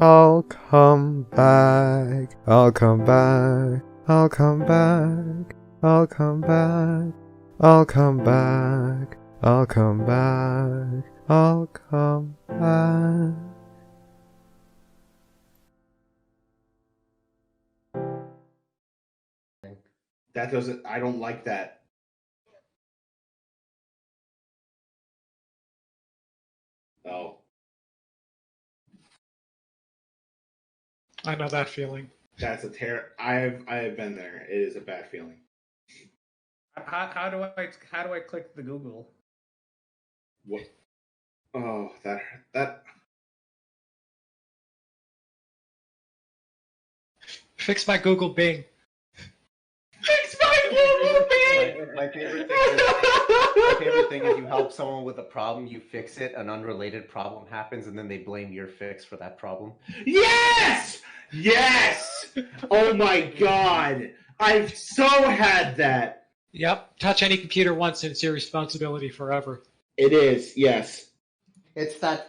I'll come back. I'll come back. I'll come back. I'll come back. I'll come back. I'll come back. I'll come back. That doesn't. I don't like that. Oh. I know that feeling. That's a I have been there. It is a bad feeling. How do I click the Google? What? Oh, that. Fix my Google Bing. Fix my Google Bing. My favorite thing is you help someone with a problem, you fix it, an unrelated problem happens, and then they blame your fix for that problem. Yes! Yes! Oh my god! I've so had that. Yep. Touch any computer once and it's your responsibility forever. It is, yes. It's not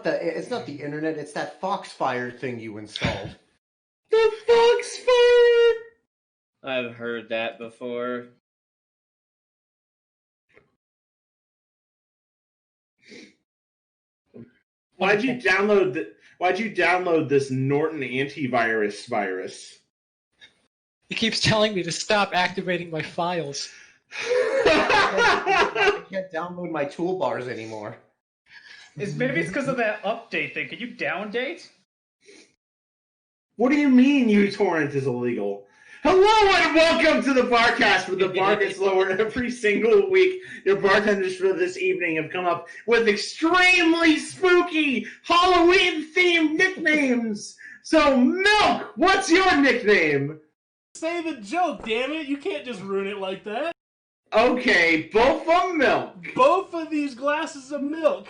the internet, it's that Foxfire thing you installed. The Foxfire! I've heard that before. Why'd you download this Norton antivirus virus? It keeps telling me to stop activating my files. I can't download my toolbars anymore. Maybe it's because of that update thing. Can you downdate? What do you mean uTorrent is illegal? Hello and welcome to the Barcast, where the bar gets lower every single week. Your bartenders for this evening have come up with extremely spooky Halloween-themed nicknames. So, Milk, what's your nickname? Say the joke, damn it! You can't just ruin it like that. Okay, both of Milk. Both of these glasses of milk.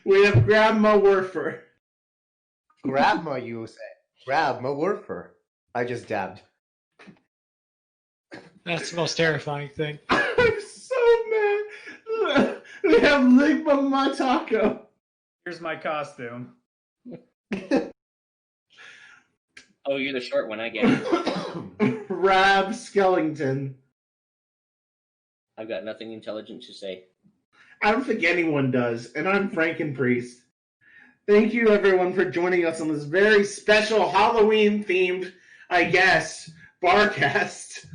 We have Grandma Werfer. Grandma, you say. Grandma Werfer. I just dabbed. That's the most terrifying thing. I'm so mad. We have Ligma Matako. Here's my costume. Oh, you're the short one, I get it. Rab Skellington. I've got nothing intelligent to say. I don't think anyone does, and I'm Frankenpriest. Thank you, everyone, for joining us on this very special Halloween-themed, I guess, Barcast.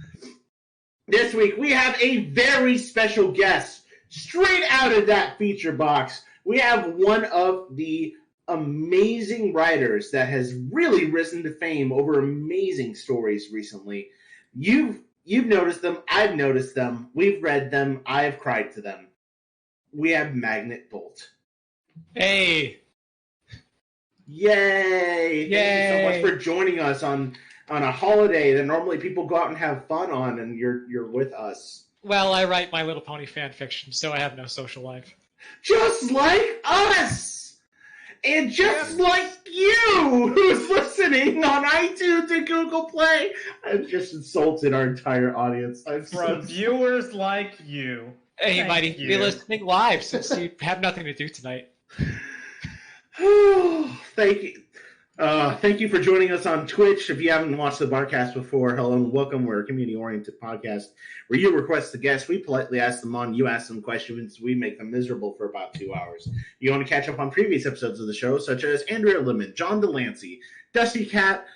This week, we have a very special guest, straight out of that feature box. We have one of the amazing writers that has really risen to fame over amazing stories recently. You've noticed them, I've noticed them, we've read them, I've cried to them. We have MagnetBolt. Hey! Yay! Yay! Thank you so much for joining us on a holiday that normally people go out and have fun on, and you're with us. Well, I write My Little Pony fan fiction, so I have no social life. Just like us! And just like you, who's listening on iTunes and Google Play. I've just insulted our entire audience. For viewers like you. Hey, you might Thank be you. listening live since you have nothing to do tonight. Thank you. Thank you for joining us on Twitch. If you haven't watched the Barcast before, hello and welcome. We're a community-oriented podcast where you request a guest. We politely ask them on. You ask them questions. We make them miserable for about 2 hours. You want to catch up on previous episodes of the show, such as Andrea Lemon, John Delancey, Dusty Cat,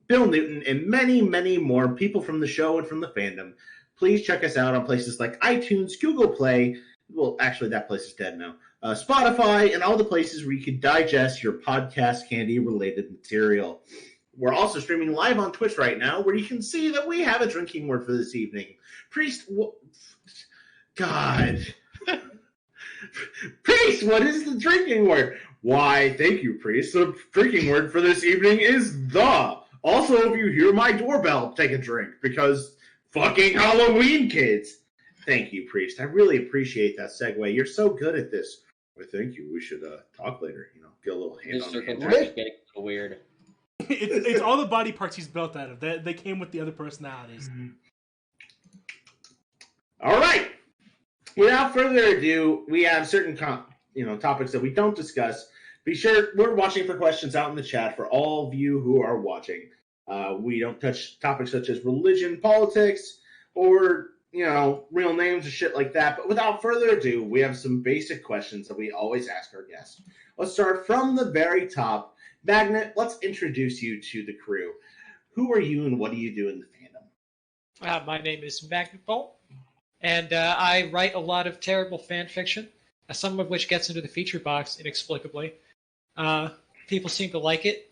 Bill Newton, and many, many more people from the show and from the fandom. Please check us out on places like iTunes, Google Play. Well, actually, that place is dead now. Spotify, and all the places where you can digest your podcast candy-related material. We're also streaming live on Twitch right now, where you can see that we have a drinking word for this evening. Priest, God. Priest, what is the drinking word? Why, thank you, Priest. The drinking word for this evening is the. Also, if you hear my doorbell, take a drink, because fucking Halloween, kids. Thank you, Priest. I really appreciate that segue. You're so good at this. Well, thank you. We should talk later. Get a little hand This on circle hand. jerk is getting a little weird. It's all the body parts he's built out of. They came with the other personalities. All right. Without further ado, we have certain topics that we don't discuss. Be sure we're watching for questions out in the chat for all of you who are watching. We don't touch topics such as religion, politics, or real names or shit like that. But without further ado, we have some basic questions that we always ask our guests. Let's start from the very top. Magnet, let's introduce you to the crew. Who are you and what do you do in the fandom? My name is MagnetBolt, and I write a lot of terrible fan fiction, some of which gets into the feature box inexplicably. People seem to like it.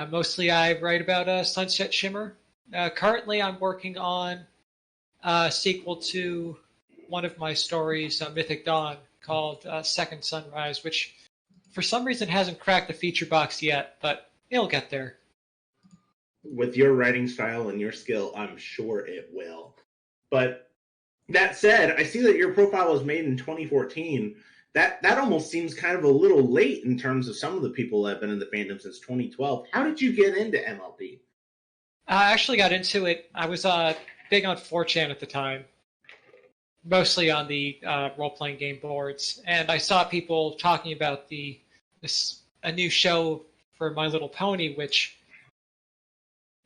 Mostly I write about Sunset Shimmer. Currently I'm working on a sequel to one of my stories, Mythic Dawn, called Second Sunrise, which for some reason hasn't cracked the feature box yet, but it'll get there. With your writing style and your skill, I'm sure it will. But that said, I see that your profile was made in 2014. That almost seems kind of a little late in terms of some of the people that have been in the fandom since 2012. How did you get into MLP? I actually got into it. I was big on 4chan at the time, mostly on the role-playing game boards, and I saw people talking about a new show for My Little Pony, which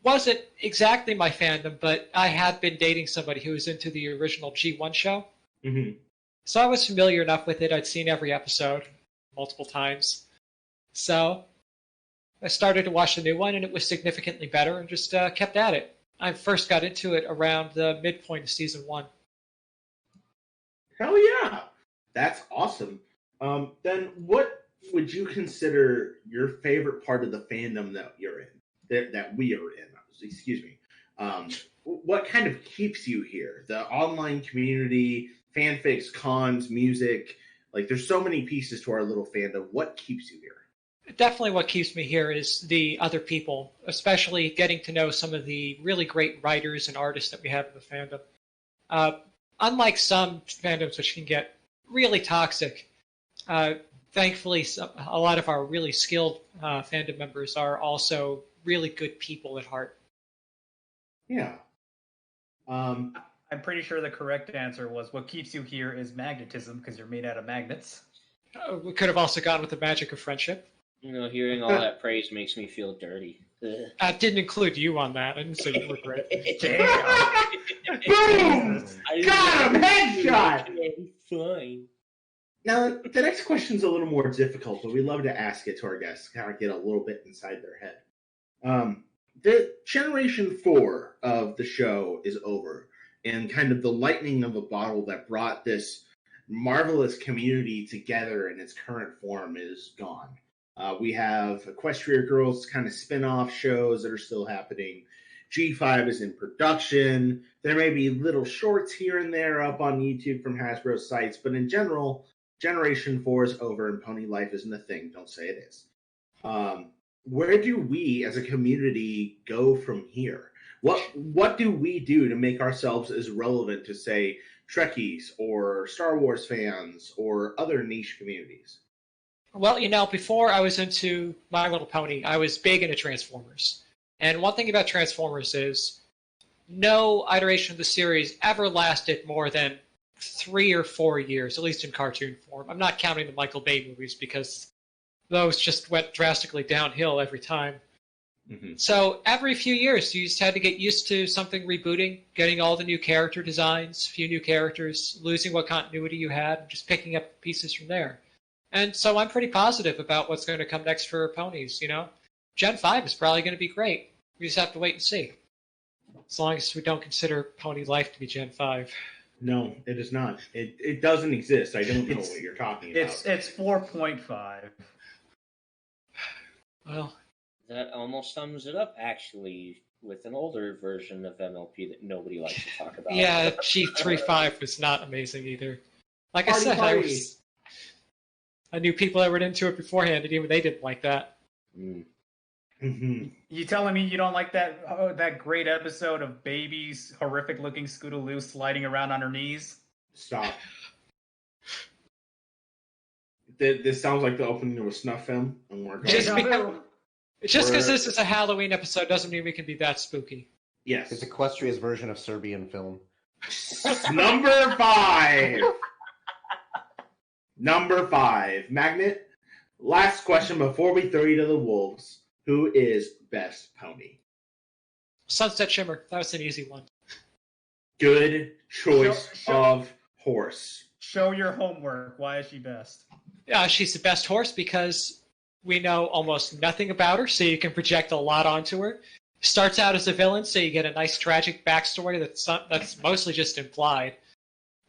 wasn't exactly my fandom, but I had been dating somebody who was into the original G1 show. Mm-hmm. So I was familiar enough with it. I'd seen every episode multiple times. So I started to watch the new one, and it was significantly better, and just kept at it. I first got into it around the midpoint of season 1. Hell yeah! That's awesome. Then what would you consider your favorite part of the fandom that you're in? That we are in, excuse me. What kind of keeps you here? The online community, fanfics, cons, music. Like, there's so many pieces to our little fandom. What keeps you here? Definitely what keeps me here is the other people, especially getting to know some of the really great writers and artists that we have in the fandom. Unlike some fandoms which can get really toxic, thankfully a lot of our really skilled fandom members are also really good people at heart. Yeah. I'm pretty sure the correct answer was what keeps you here is magnetism, because you're made out of magnets. We could have also gone with the magic of friendship. Hearing all that praise makes me feel dirty. I didn't include you on that. I didn't say you were great. Boom! Got him! Headshot! Fine. Now, the next question's a little more difficult, but we love to ask it to our guests, kind of get a little bit inside their head. The Generation 4 of the show is over, and kind of the lightning of a bottle that brought this marvelous community together in its current form is gone. We have Equestria Girls kind of spin-off shows that are still happening. G5 is in production. There may be little shorts here and there up on YouTube from Hasbro's sites, but in general, Generation 4 is over and Pony Life isn't a thing. Don't say it is. Where do we as a community go from here? What do we do to make ourselves as relevant to, say, Trekkies or Star Wars fans or other niche communities? Well, before I was into My Little Pony, I was big into Transformers. And one thing about Transformers is no iteration of the series ever lasted more than 3 or 4 years, at least in cartoon form. I'm not counting the Michael Bay movies because those just went drastically downhill every time. Mm-hmm. So every few years, you just had to get used to something rebooting, getting all the new character designs, few new characters, losing what continuity you had, and just picking up pieces from there. And so I'm pretty positive about what's going to come next for ponies, Gen 5 is probably going to be great. We just have to wait and see. As long as we don't consider Pony Life to be Gen 5. No, it is not. It doesn't exist. I don't know what you're talking about. It's 4.5. Well, that almost sums it up, actually, with an older version of MLP that nobody likes to talk about. Yeah, G35 was not amazing either. Like I said, I knew people that were into it beforehand, and even they didn't like that. Mm. Mm-hmm. You telling me you don't like that great episode of babies, horrific-looking Scootaloo sliding around on her knees? Stop. This sounds like the opening of a snuff film, and we're going. Just because this is a Halloween episode doesn't mean we can be that spooky. Yes. It's Equestria's version of Serbian film. Number 5. Number 5. Magnet, last question before we throw you to the wolves. Who is best pony? Sunset Shimmer. That was an easy one. Good choice of horse. Show your homework. Why is she best? She's the best horse because we know almost nothing about her, so you can project a lot onto her. Starts out as a villain, so you get a nice tragic backstory that's mostly just implied.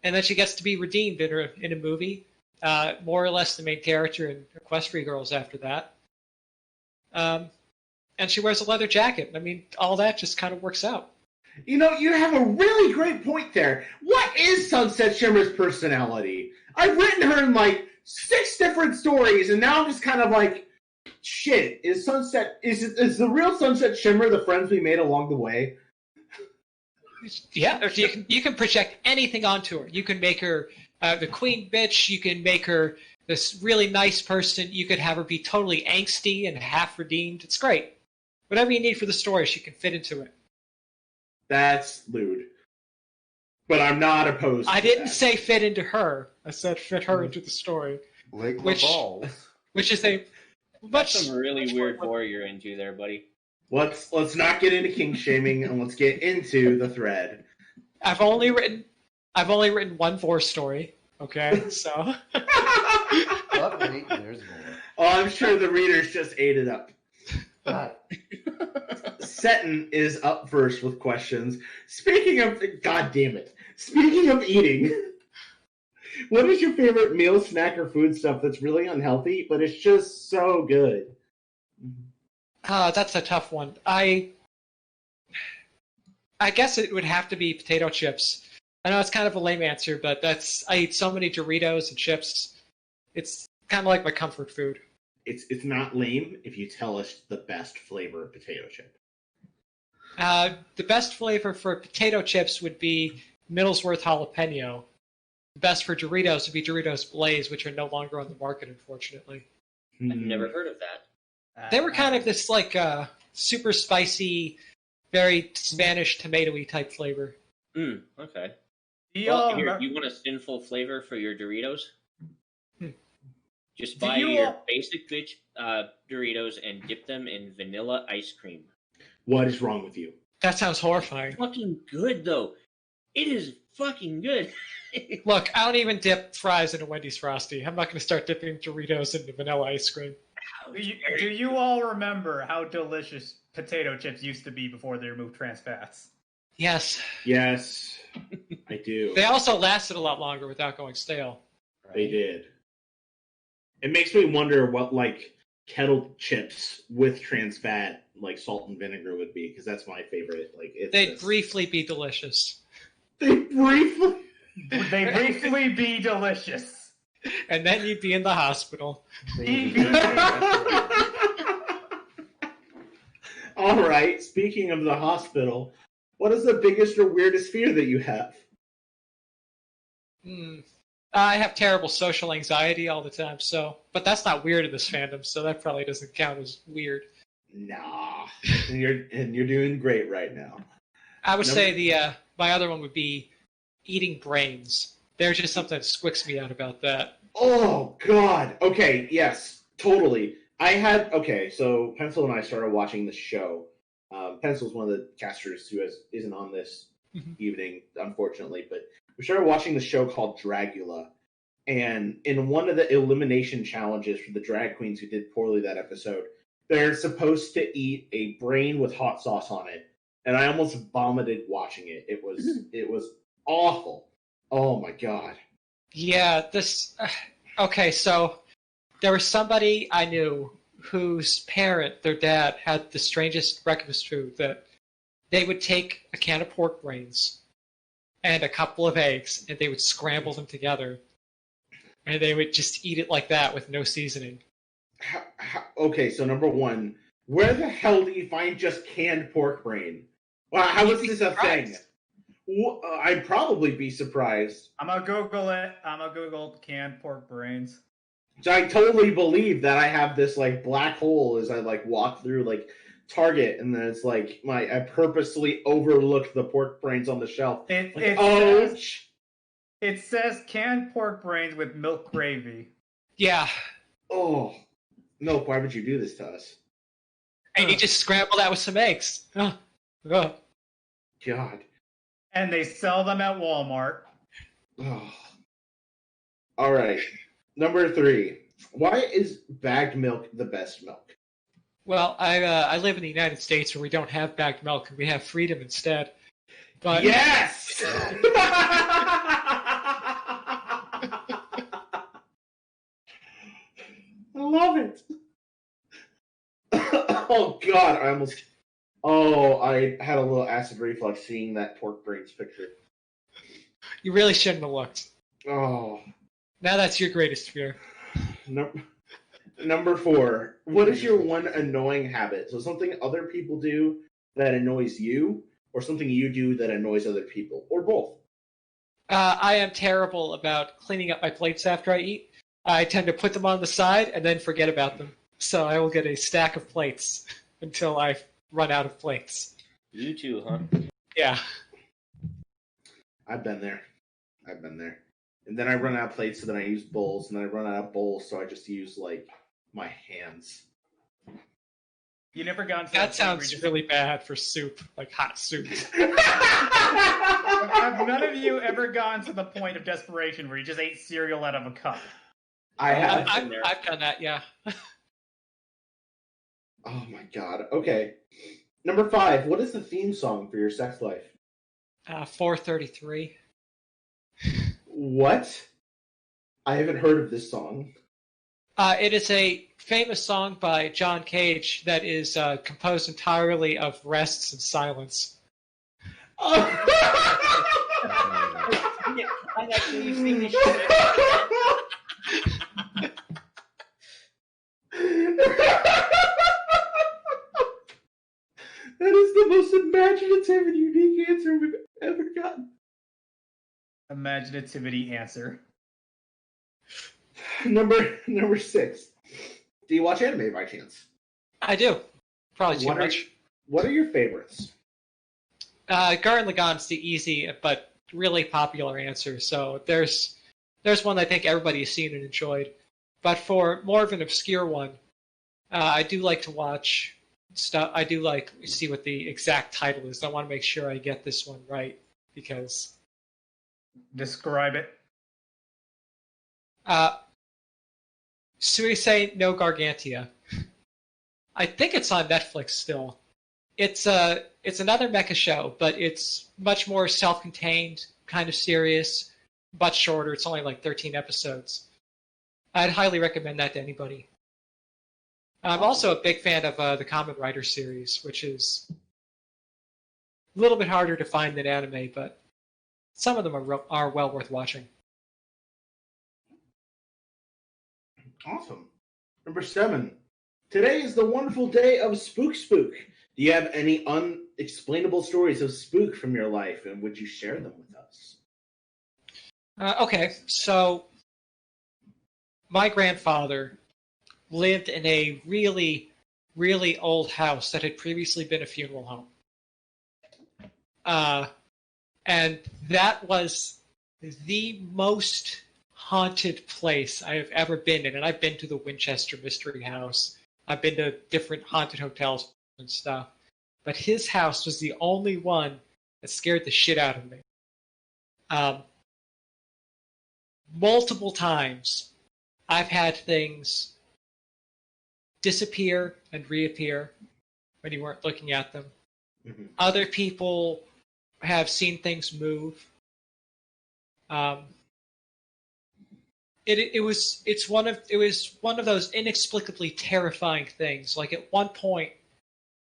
And then she gets to be redeemed in a movie, more or less the main character in Equestria Girls after that. And she wears a leather jacket. I mean, all that just kind of works out. You know, you have a really great point there. What is Sunset Shimmer's personality? I've written her in like 6 different stories, and now I'm just kind of like, shit, is the real Sunset Shimmer the friends we made along the way? Yeah, you can project anything onto her. You can make her the queen bitch. You can make her this really nice person. You could have her be totally angsty and half redeemed. It's great. Whatever you need for the story, she can fit into it. That's lewd. But I'm not opposed to I didn't that. say fit into her. I said fit her into the story. Lick my Which- balls. Which is a That's much some really weird lore you're into there, buddy. Let's not get into kink shaming, and let's get into the thread. I've only written one vor story. Okay, so But wait, there's more. Oh, I'm sure the readers just ate it up. God. Seton is up first with questions. Speaking of eating, what is your favorite meal, snack, or food stuff that's really unhealthy, but it's just so good? that's a tough one. I guess it would have to be potato chips. I know it's kind of a lame answer, but I eat so many Doritos and chips. It's kind of like my comfort food. It's not lame if you tell us the best flavor of potato chip. The best flavor for potato chips would be Middlesworth jalapeno. The best for Doritos would be Doritos Blaze, which are no longer on the market, unfortunately. I've never heard of that. They were kind of this like super spicy, very Spanish tomatoey type flavor. Okay. Do Well, y'all here, remem- you want a sinful flavor for your Doritos? Just Do buy you your all- basic bitch Doritos and dip them in vanilla ice cream. What is wrong with you? That sounds horrifying. Fucking good, though. It is fucking good. Look, I don't even dip fries into Wendy's Frosty. I'm not going to start dipping Doritos into vanilla ice cream. Do you all remember how delicious potato chips used to be before they removed trans fats? Yes. Yes, I do. They also lasted a lot longer without going stale. They did. It makes me wonder what like kettle chips with trans fat, like salt and vinegar, would be, because that's my favorite. Like They'd briefly be delicious. They briefly. They briefly be delicious. And then you'd be in the hospital. All right. Speaking of the hospital, what is the biggest or weirdest fear that you have? I have terrible social anxiety all the time, but that's not weird in this fandom, so that probably doesn't count as weird. Nah, and you're doing great right now. I would say my other one would be eating brains. There's just something that squicks me out about that. Oh God. Okay. Yes. Totally. So Pencil and I started watching the show. Pencil's one of the casters who isn't on this evening, unfortunately, but we started watching the show called Dragula. And in one of the elimination challenges for the drag queens who did poorly that episode, they're supposed to eat a brain with hot sauce on it. And I almost vomited watching it. It was awful. Oh my God. Yeah, okay, so there was somebody I knew whose parent, their dad, had the strangest breakfast food that they would take a can of pork brains and a couple of eggs, and they would scramble them together, and they would just eat it like that with no seasoning. Okay, so number one, where the hell do you find just canned pork brain? Well, how is this a thing? I'd probably be surprised. I'm gonna Google it. I'm gonna Google canned pork brains. So I totally believe that I have this like black hole as I like walk through like Target, and then it's like I purposely overlooked the pork brains on the shelf. It says canned pork brains with milk gravy. Yeah. Oh, no! Why would you do this to us? And you just scramble that with some eggs. Oh. God. And they sell them at Walmart. Oh. All right. Number 3. Why is bagged milk the best milk? Well, I live in the United States where we don't have bagged milk and we have freedom instead. But yes! I love it. Oh God, I had a little acid reflux seeing that pork brains picture. You really shouldn't have looked. Oh. Now that's your greatest fear. Number 4. What is your one annoying habit? So something other people do that annoys you, or something you do that annoys other people, or both? I am terrible about cleaning up my plates after I eat. I tend to put them on the side and then forget about them. So I will get a stack of plates until I run out of plates. You too, huh? Yeah. I've been there. And then I run out of plates, so then I use bowls, and then I run out of bowls, so I just use, my hands. You never gone to that sounds really bad for soup, like hot soup. Have none of you ever gone to the point of desperation where you just ate cereal out of a cup? I have. I've done that, yeah. Oh my God. Okay. Number 5. What is the theme song for your sex life? 433. What? I haven't heard of this song. It is a famous song by John Cage that is composed entirely of rests and silence. I actually finished That is the most imaginative and unique answer we've ever gotten. Imaginativity answer. Number 6. Do you watch anime by chance? I do. Probably too much. What are your favorites? Gurren Lagann's the easy but really popular answer. So there's one I think everybody has seen and enjoyed. But for more of an obscure one, I do like to watch stuff. I do like to see what the exact title is. I want to make sure I get this one right because. Describe it. Suisei no Gargantia. I think it's on Netflix still. It's another mecha show, but it's much more self-contained, kind of serious, but shorter. It's only like 13 episodes. I'd highly recommend that to anybody. I'm also a big fan of the Kamen Rider series, which is a little bit harder to find than anime, but some of them are well worth watching. Awesome. Number 7. Today is the wonderful day of Spook. Do you have any unexplainable stories of spook from your life, and would you share them with us? Okay, so my grandfather lived in a really, really old house that had previously been a funeral home. And that was the most haunted place I have ever been in. And I've been to the Winchester Mystery House. I've been to different haunted hotels and stuff. But his house was the only one that scared the shit out of me. Multiple times, I've had things disappear and reappear when you weren't looking at them. Mm-hmm. Other people have seen things move. It was one of those inexplicably terrifying things. Like at one point,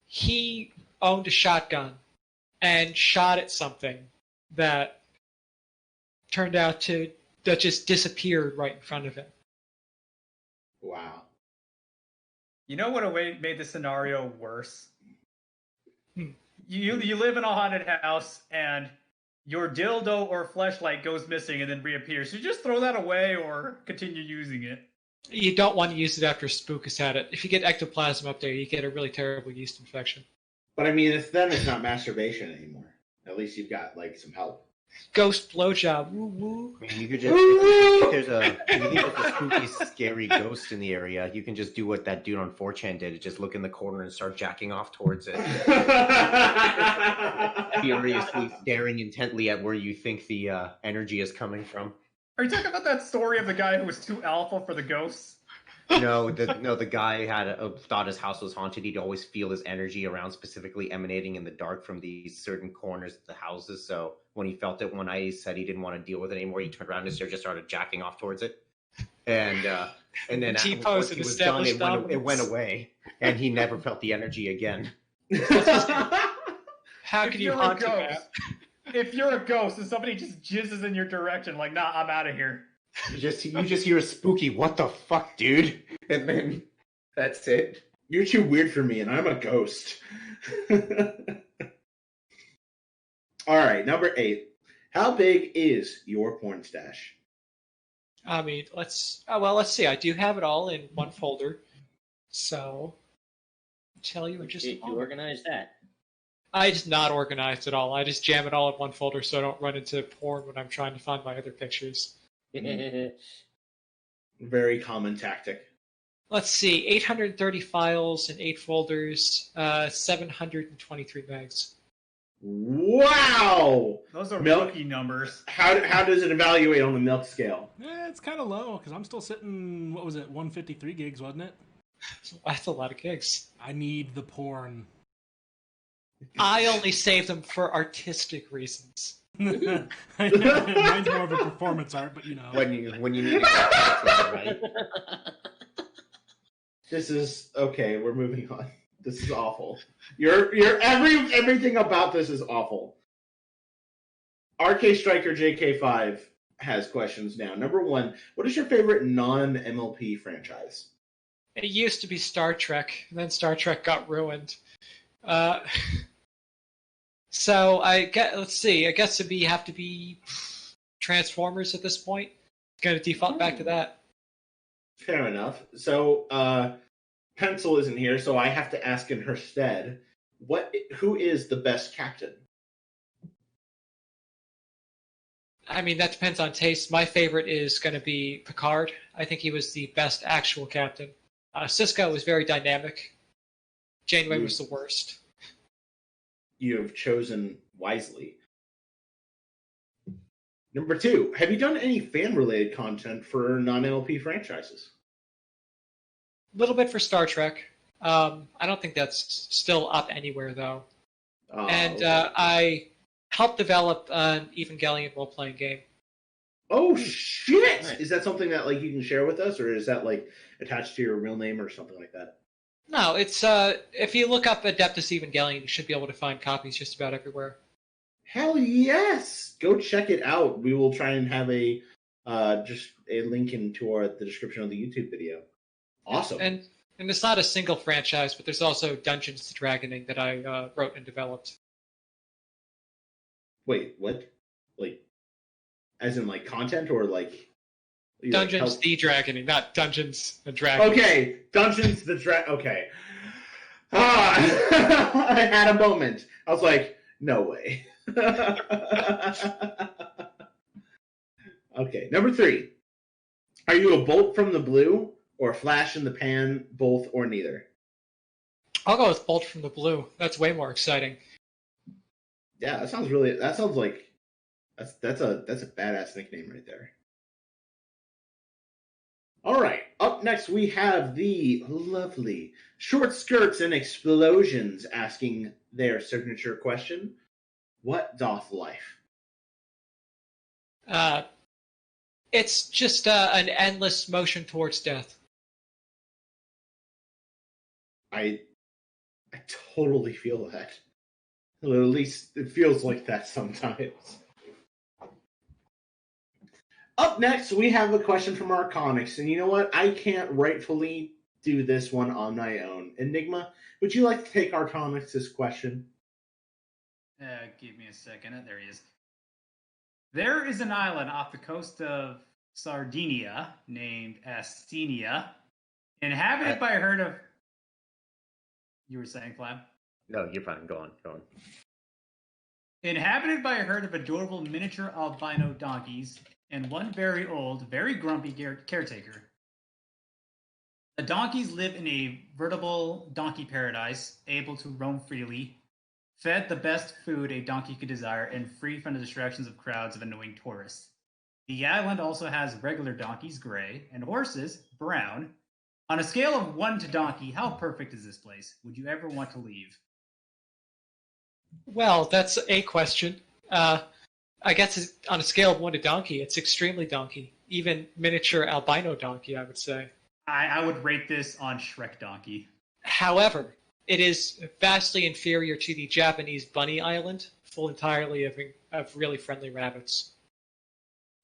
he owned a shotgun and shot at something that turned out that just disappeared right in front of him. Wow. You know what made the scenario worse? You live in a haunted house and your dildo or fleshlight goes missing and then reappears. So you just throw that away or continue using it. You don't want to use it after Spook has had it. If you get ectoplasm up there, you get a really terrible yeast infection. But I mean, it's not masturbation anymore. At least you've got like some help. Ghost blowjob. Woo woo. I mean, you could just if there's a spooky, scary ghost in the area, you can just do what that dude on 4chan did. Just look in the corner and start jacking off towards it. Furiously staring intently at where you think the energy is coming from. Are you talking about that story of the guy who was too alpha for the ghosts? No, the guy thought his house was haunted. He'd always feel his energy around, specifically emanating in the dark from these certain corners of the houses. So when he felt it one night, he said he didn't want to deal with it anymore. He turned around and just started jacking off towards it. And then once he was done, it went away, and he never felt the energy again. How can you haunt a ghost? If you're a ghost and somebody just jizzes in your direction, like, nah, I'm out of here. You just hear a spooky, what the fuck, dude? And then that's it. You're too weird for me, and I'm a ghost. All right, number 8. How big is your porn stash? I mean, let's see. I do have it all in one folder. So, I'll tell you in just a moment. You organize that. I just not organized at all. I just jam it all in one folder so I don't run into porn when I'm trying to find my other pictures. Very common tactic. Let's see, 830 files in 8 folders, 723 megs. Wow! Those are Milk rookie numbers. How does it evaluate on the milk scale? It's kind of low because I'm still sitting. What was it? 153 gigs, wasn't it? That's a lot of gigs. I need the porn. I only save them for artistic reasons. Mine's more of a performance art, but you know. When you need to right? This is okay. We're moving on. This is awful. Everything about this is awful. RK Striker JK5 has questions now. Number 1, what is your favorite non-MLP franchise? It used to be Star Trek, and then Star Trek got ruined. So let's see. I guess it'd have to be Transformers at this point. Going to default back to that. Fair enough. So Pencil isn't here, so I have to ask in her stead. Who is the best captain? I mean, that depends on taste. My favorite is going to be Picard. I think he was the best actual captain. Sisko was very dynamic. Janeway was the worst. You have chosen wisely. Number 2, have you done any fan-related content for non-MLP franchises? A little bit for Star Trek. I don't think that's still up anywhere, though. And okay. I helped develop an Evangelion role-playing game. Oh, shit! Nice. Is that something that like you can share with us, or is that like attached to your real name or something like that? No, it's if you look up Adeptus Evangelion, you should be able to find copies just about everywhere. Hell yes! Go check it out. We will try and have just a link into the description of the YouTube video. Awesome. And it's not a single franchise, but there's also Dungeons & Dragoning that I wrote and developed. Wait, what? Like, as in like content or like? Dungeons the Dragoning, not Dungeons and Dragons. Okay, Dungeons the Okay. I had a moment. I was like, no way. Okay, number 3. Are you a bolt from the blue or a flash in the pan, both or neither? I'll go with Bolt from the Blue. That's way more exciting. Yeah, that's a badass nickname right there. All right, up next we have the lovely Short Skirts and Explosions asking their signature question: what doth life? It's just an endless motion towards death. I totally feel that. Or at least it feels like that sometimes. Up next, we have a question from Arconics, and you know what? I can't rightfully do this one on my own. Enigma, would you like to take Arconics' question? Give me a second. There he is. There is an island off the coast of Sardinia, named Astinia, inhabited by a herd of... You were saying, Flab? No, you're fine. Go on. Inhabited by a herd of adorable miniature albino donkeys and one very old, very grumpy caretaker. The donkeys live in a veritable donkey paradise, able to roam freely, fed the best food a donkey could desire, and free from the distractions of crowds of annoying tourists. The island also has regular donkeys, gray, and horses, brown. On a scale of 1 to donkey, how perfect is this place? Would you ever want to leave? Well, that's a question. I guess on a scale of 1 to donkey, it's extremely donkey. Even miniature albino donkey, I would say. I would rate this on Shrek Donkey. However, it is vastly inferior to the Japanese Bunny Island, full entirely of really friendly rabbits.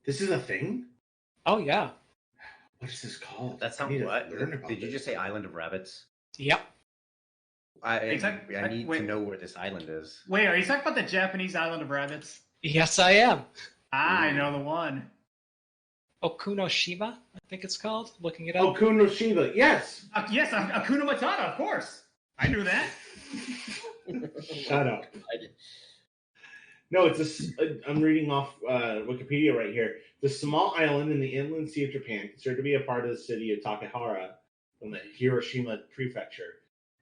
This is a thing? Oh, yeah. What is this called? That's I not need to what? learn about Did you this. just say Island of Rabbits? Yep. I need wait. to know where this island is. Wait, are you talking about the Japanese Island of Rabbits? Yes, I am. I know the one. Okunoshima, I think it's called. Looking it up. Okunoshima, yes! Yes, Akuna Matata, of course. I knew that. Shut up. No, I'm reading off Wikipedia right here. The small island in the inland sea of Japan, considered to be a part of the city of Takahara from the Hiroshima prefecture.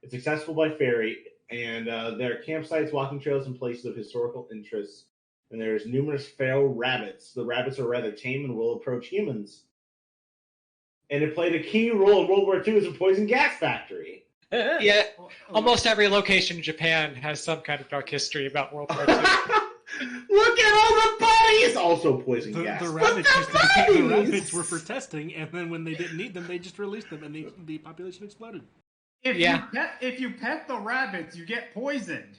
It's accessible by ferry, and there are campsites, walking trails, and places of historical interest. And there's numerous feral rabbits. The rabbits are rather tame and will approach humans. And it played a key role in World War II as a poison gas factory. Yeah, almost every location in Japan has some kind of dark history about World War II. Look at all the bunnies! Also poison gas. The But rabbits the used to be the bunnies! rabbits were for testing, and then when they didn't need them, they just released them, and the population exploded. If Yeah. you pet the rabbits, you get poisoned.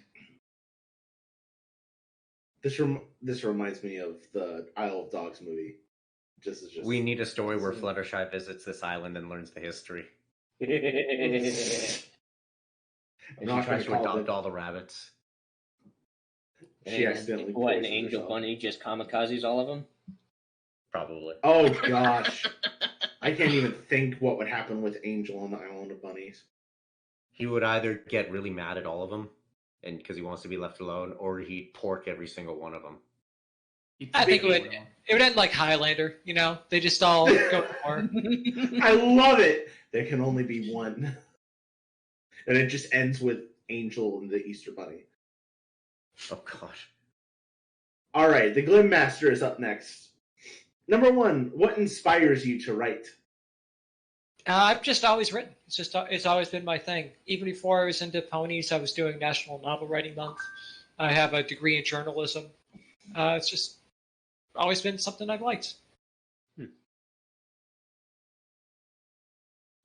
This reminds me of the Isle of Dogs movie. Just We need a story where Fluttershy visits this island and learns the history. I'm And she not tries to gonna call adopt it. all the rabbits. She accidentally What, an poisoned angel herself. bunny just kamikazes all of them? Probably. Oh gosh, I can't even think what would happen with Angel on the Island of Bunnies. He would either get really mad at all of them, and because he wants to be left alone, or he'd pork every single one of them. I think it would end like Highlander, you know? They just all go to war. I love it. There can only be one, and it just ends with Angel and the Easter Bunny. Oh gosh. All right, the Glim Master is up next. Number 1, what inspires you to write? I've just always written. It's always been my thing. Even before I was into ponies, I was doing National Novel Writing Month. I have a degree in journalism. It's just always been something I've liked.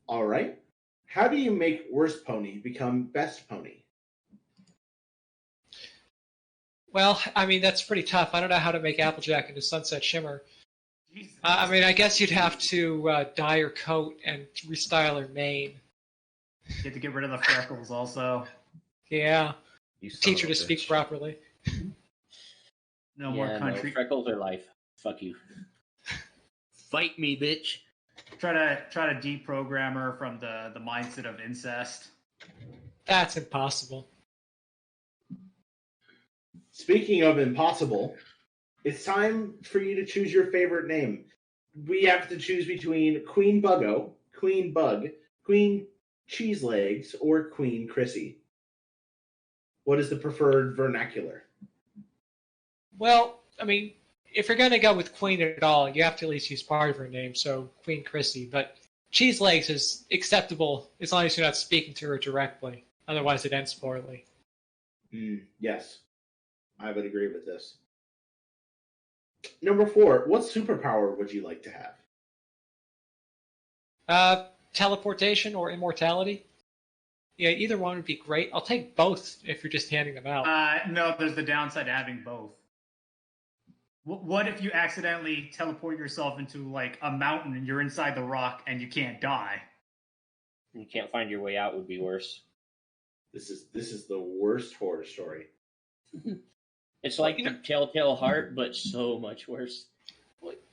All right. How do you make worst pony become best pony? Well, I mean, that's pretty tough. I don't know how to make Applejack into Sunset Shimmer. Jesus. I mean, I guess you'd have to dye her coat and restyle her mane. You have to get rid of the freckles also. Yeah. You son Teach of her a to speak bitch. properly. No more country. No, freckles are life. Fuck you. Fight me, bitch. Try to deprogram her from the mindset of incest. That's impossible. Speaking of impossible, it's time for you to choose your favorite name. We have to choose between Queen Buggo, Queen Bug, Queen Cheeselegs, or Queen Chrissy. What is the preferred vernacular? Well, I mean, if you're going to go with Queen at all, you have to at least use part of her name, so Queen Chrissy. But Cheese Legs is acceptable as long as you're not speaking to her directly. Otherwise, it ends poorly. Yes, I would agree with this. Number 4, what superpower would you like to have? Teleportation or Immortality? Yeah, either one would be great. I'll take both if you're just handing them out. No, there's the downside to having both. What if you accidentally teleport yourself into like a mountain and you're inside the rock and you can't die? You can't find your way out would be worse. This is the worst horror story. It's like the Telltale Heart, but so much worse.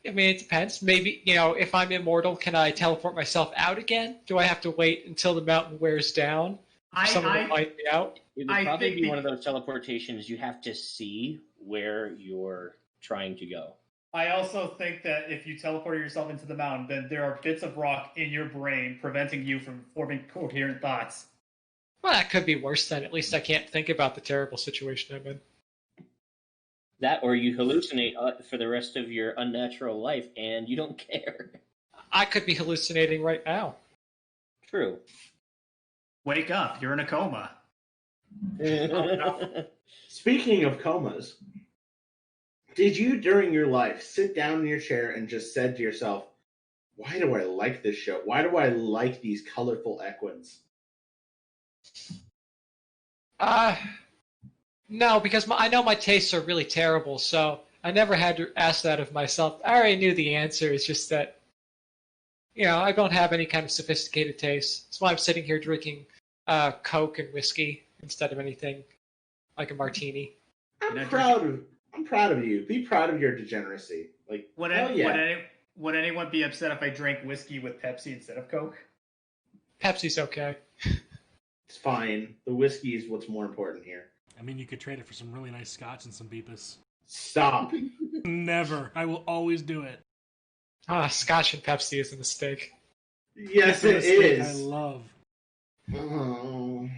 I mean, it depends. Maybe, if I'm immortal, can I teleport myself out again? Do I have to wait until the mountain wears down for someone to find me out? It would probably be one of those teleportations you have to see where you're trying to go. I also think that if you teleport yourself into the mountain, then there are bits of rock in your brain preventing you from forming coherent thoughts. Well, that could be worse then. At least I can't think about the terrible situation I'm in. That, or you hallucinate for the rest of your unnatural life, and you don't care. I could be hallucinating right now. True. Wake up, you're in a coma. Speaking of comas, did you, during your life, sit down in your chair and just said to yourself, why do I like this show? Why do I like these colorful equins? No, because I know my tastes are really terrible, so I never had to ask that of myself. I already knew the answer. It's just that, I don't have any kind of sophisticated taste. That's why I'm sitting here drinking Coke and whiskey instead of anything like a martini. I'm proud of you. Be proud of your degeneracy. Like, would anyone be upset if I drank whiskey with Pepsi instead of Coke? Pepsi's okay. It's fine. The whiskey is what's more important here. I mean, you could trade it for some really nice scotch and some beepus. Stop. Never. I will always do it. Scotch and Pepsi is a mistake. Yes, it is. I love. Oh.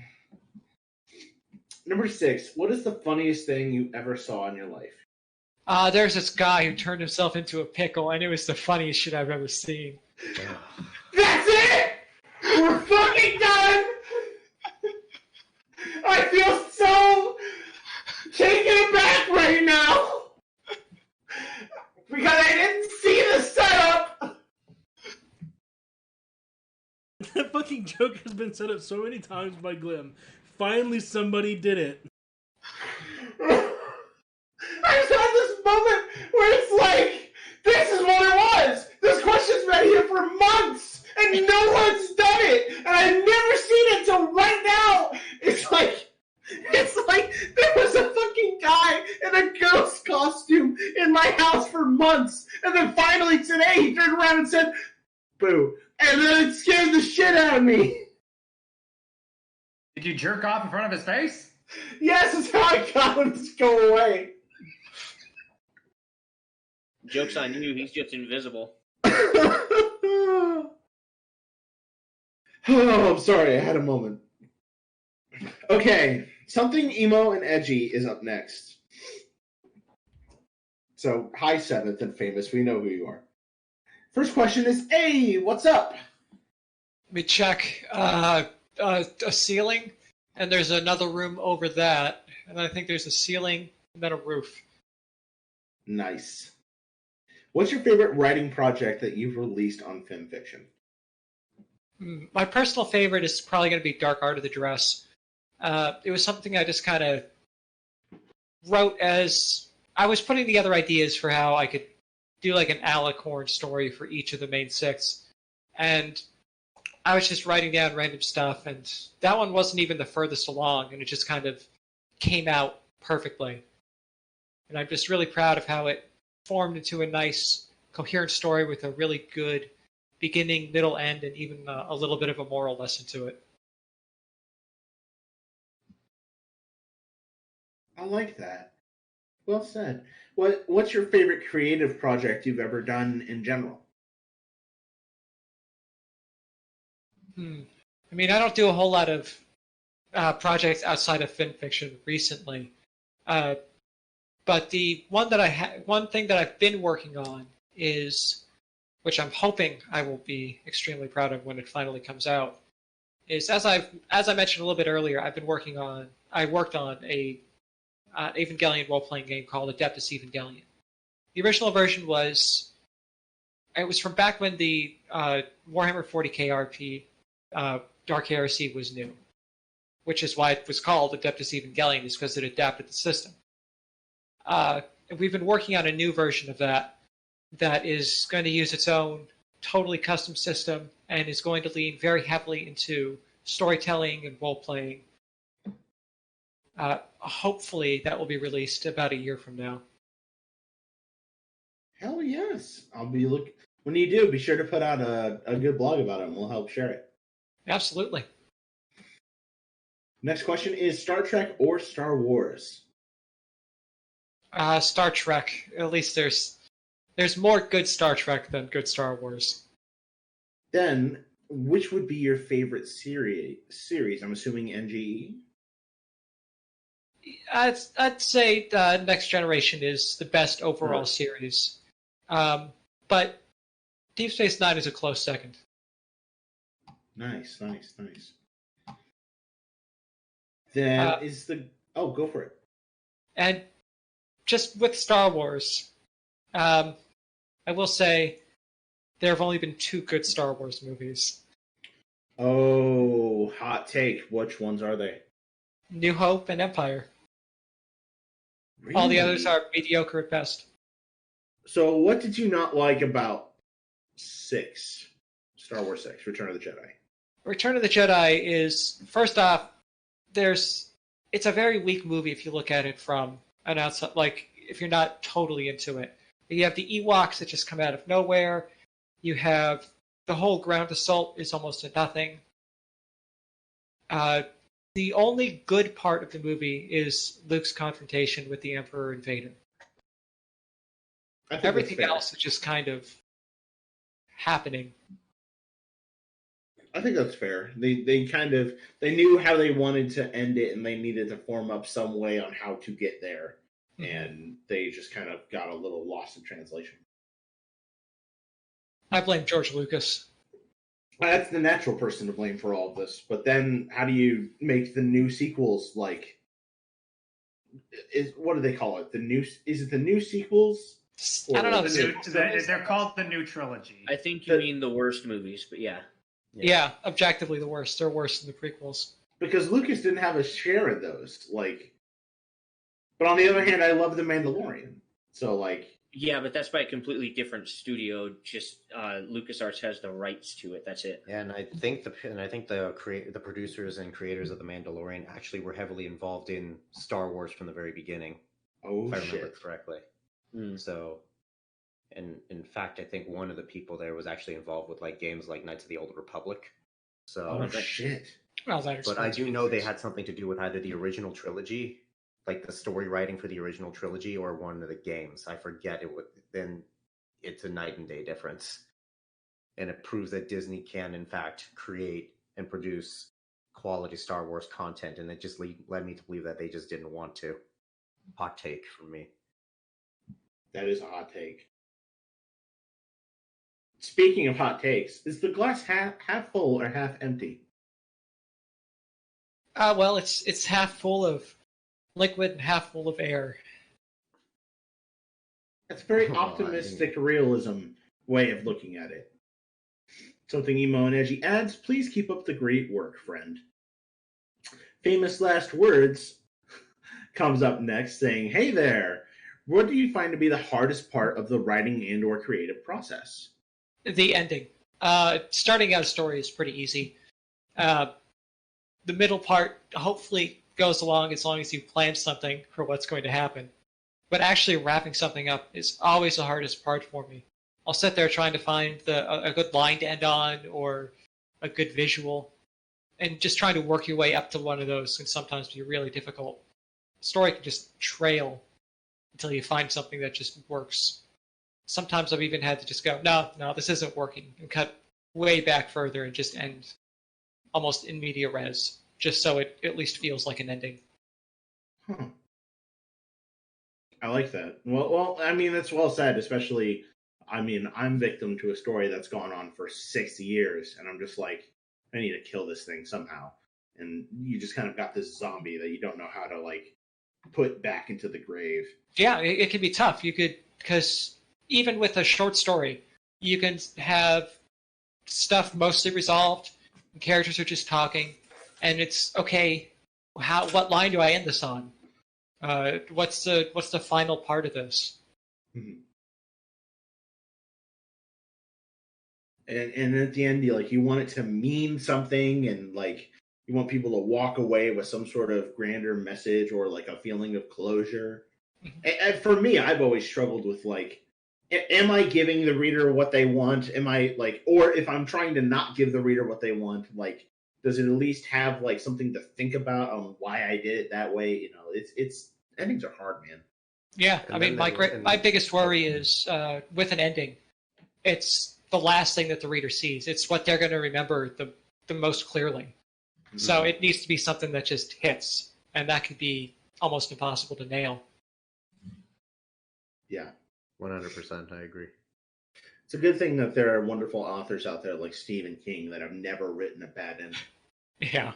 Number 6. What is the funniest thing you ever saw in your life? There's this guy who turned himself into a pickle, and it was the funniest shit I've ever seen. That's it! We're fucking done! I feel so taken aback right now! Because I didn't see the setup! That fucking joke has been set up so many times by Glim. Finally somebody did it. I just had this moment where it's like, this is what it was! This question's been here for months! And no one's done it! And I've never seen it till right now! It's like there was a fucking guy in a ghost costume in my house for months, and then finally today he turned around and said, boo. And then it scared the shit out of me. Did you jerk off in front of his face? Yes, that's how I got him to go away. Joke's on you, he's just invisible. Oh, I'm sorry, I had a moment. Okay, something emo and edgy is up next. So, hi, 7th and Famous, we know who you are. First question is, hey, what's up? Let me check a ceiling, and there's another room over that, and I think there's a ceiling and then a roof. Nice. What's your favorite writing project that you've released on Fimfiction? My personal favorite is probably going to be Dark Art of the Dress. It was something I just kind of wrote as I was putting together ideas for how I could do like an alicorn story for each of the main 6. And I was just writing down random stuff, and that one wasn't even the furthest along, and it just kind of came out perfectly. And I'm just really proud of how it formed into a nice, coherent story with a really good beginning, middle, end, and even a little bit of a moral lesson to it. I like that. Well said. What's your favorite creative project you've ever done in general? I mean, I don't do a whole lot of projects outside of Fimfiction recently, but the one thing that I've been working on is, which I'm hoping I will be extremely proud of when it finally comes out, is as I mentioned a little bit earlier, I worked on a Evangelion role-playing game called Adeptus Evangelion. The original version was from back when the Warhammer 40k RP Dark Heresy was new, which is why it was called Adeptus Evangelion, is because it adapted the system. We've been working on a new version of that is going to use its own totally custom system and is going to lean very heavily into storytelling and role-playing. Hopefully that will be released about a year from now. Hell yeah. Yes, I'll be when you do. Be sure to put out a good blog about it, and we'll help share it. Absolutely. Next question is Star Trek or Star Wars? Star Trek. At least there's more good Star Trek than good Star Wars. Then, which would be your favorite series? I'm assuming NGE. I'd say Next Generation is the best overall series, but Deep Space Nine is a close second. Nice. Then go for it. And just with Star Wars, I will say there have only been 2 good Star Wars movies. Oh, hot take. Which ones are they? New Hope and Empire. Really? All the others are mediocre at best. So what did you not like about 6? Star Wars 6, Return of the Jedi? Return of the Jedi is, first off, it's a very weak movie if you look at it from an outside, like, if you're not totally into it. You have the Ewoks that just come out of nowhere. You have the whole ground assault is almost a nothing. The only good part of the movie is Luke's confrontation with the Emperor and Vader. Everything else is just kind of happening. I think that's fair. They knew how they wanted to end it, and they needed to form up some way on how to get there, and they just kind of got a little lost in translation. I blame George Lucas. That's the natural person to blame for all of this. But then, how do you make the new sequels like? What do they call it? Is it the new sequels? I don't know. They're called the new trilogy. I think you mean the worst movies, but yeah. Yeah, objectively the worst. They're worse than the prequels. Because Lucas didn't have a share in those. But on the other hand, I love The Mandalorian. So, Yeah, but that's by a completely different studio. Just LucasArts has the rights to it. That's it. Yeah, and I think the producers and creators of The Mandalorian actually were heavily involved in Star Wars from the very beginning. Oh, if I remember correctly. So, and in fact, I think one of the people there was actually involved with games like Knights of the Old Republic. So, shit. Well, but I do know they had something to do with either the original trilogy, like the story writing for the original trilogy, or one of the games. I forget it. Then it's a night and day difference, and it proves that Disney can, in fact, create and produce quality Star Wars content, and it just led me to believe that they just didn't want to. Hot take from me. That is a hot take. Speaking of hot takes, is the glass half full or half empty? Well, it's half full of liquid and half full of air. That's a very optimistic realism way of looking at it. Something Emo and Edgy adds, please keep up the great work, friend. Famous last words comes up next saying, hey there, what do you find to be the hardest part of the writing and or creative process? The ending. Starting out a story is pretty easy. The middle part hopefully goes along as long as you plan something for what's going to happen. But actually wrapping something up is always the hardest part for me. I'll sit there trying to find a good line to end on or a good visual. And just trying to work your way up to one of those can sometimes be really difficult. The story can just trail until you find something that just works. Sometimes I've even had to just go, no, this isn't working, and cut way back further and just end almost in media res, just so it at least feels like an ending. Huh. I like that. Well, I mean, that's well said, especially, I'm victim to a story that's gone on for 6 years, and I'm just like, I need to kill this thing somehow. And you just kind of got this zombie that you don't know how to, put back into the grave. Yeah, it can be tough. Because even with a short story, you can have stuff mostly resolved, characters are just talking, and it's okay. What line do I end this on? What's the final part of this? Mm-hmm. And at the end, you want it to mean something, and you want people to walk away with some sort of grander message or a feeling of closure. Mm-hmm. And for me, I've always struggled with am I giving the reader what they want? Am I like, or if I'm trying to not give the reader what they want, like, does it at least have like something to think about on why I did it that way? You know, it's endings are hard, man. Yeah, I mean, my biggest worry is with an ending, it's the last thing that the reader sees. It's what they're going to remember the most clearly. Mm-hmm. So it needs to be something that just hits, and that could be almost impossible to nail. Yeah. 100%, I agree. It's a good thing that there are wonderful authors out there like Stephen King that have never written a bad ending. Yeah.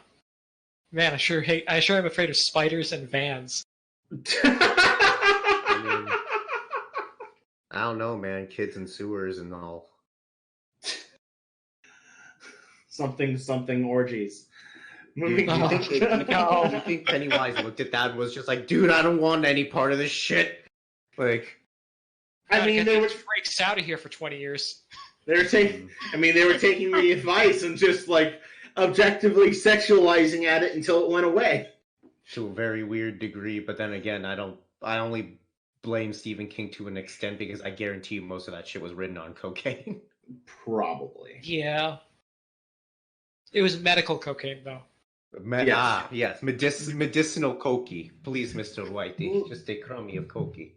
Man, I sure am afraid of spiders and vans. I mean, I don't know, man. Kids in sewers and all. Something orgies. Dude, do you think Pennywise looked at that and was just like, dude, I don't want any part of this shit? Like, I mean, they were freaks out of here for 20 years. They were taking the advice and just like objectively sexualizing at it until it went away. To a very weird degree, but then again, I only blame Stephen King to an extent because I guarantee you most of that shit was written on cocaine. Probably. Yeah. It was medical cocaine, though. Yes. Medicinal cokie. Please, Mr. Whitey, just a crummy of cokie.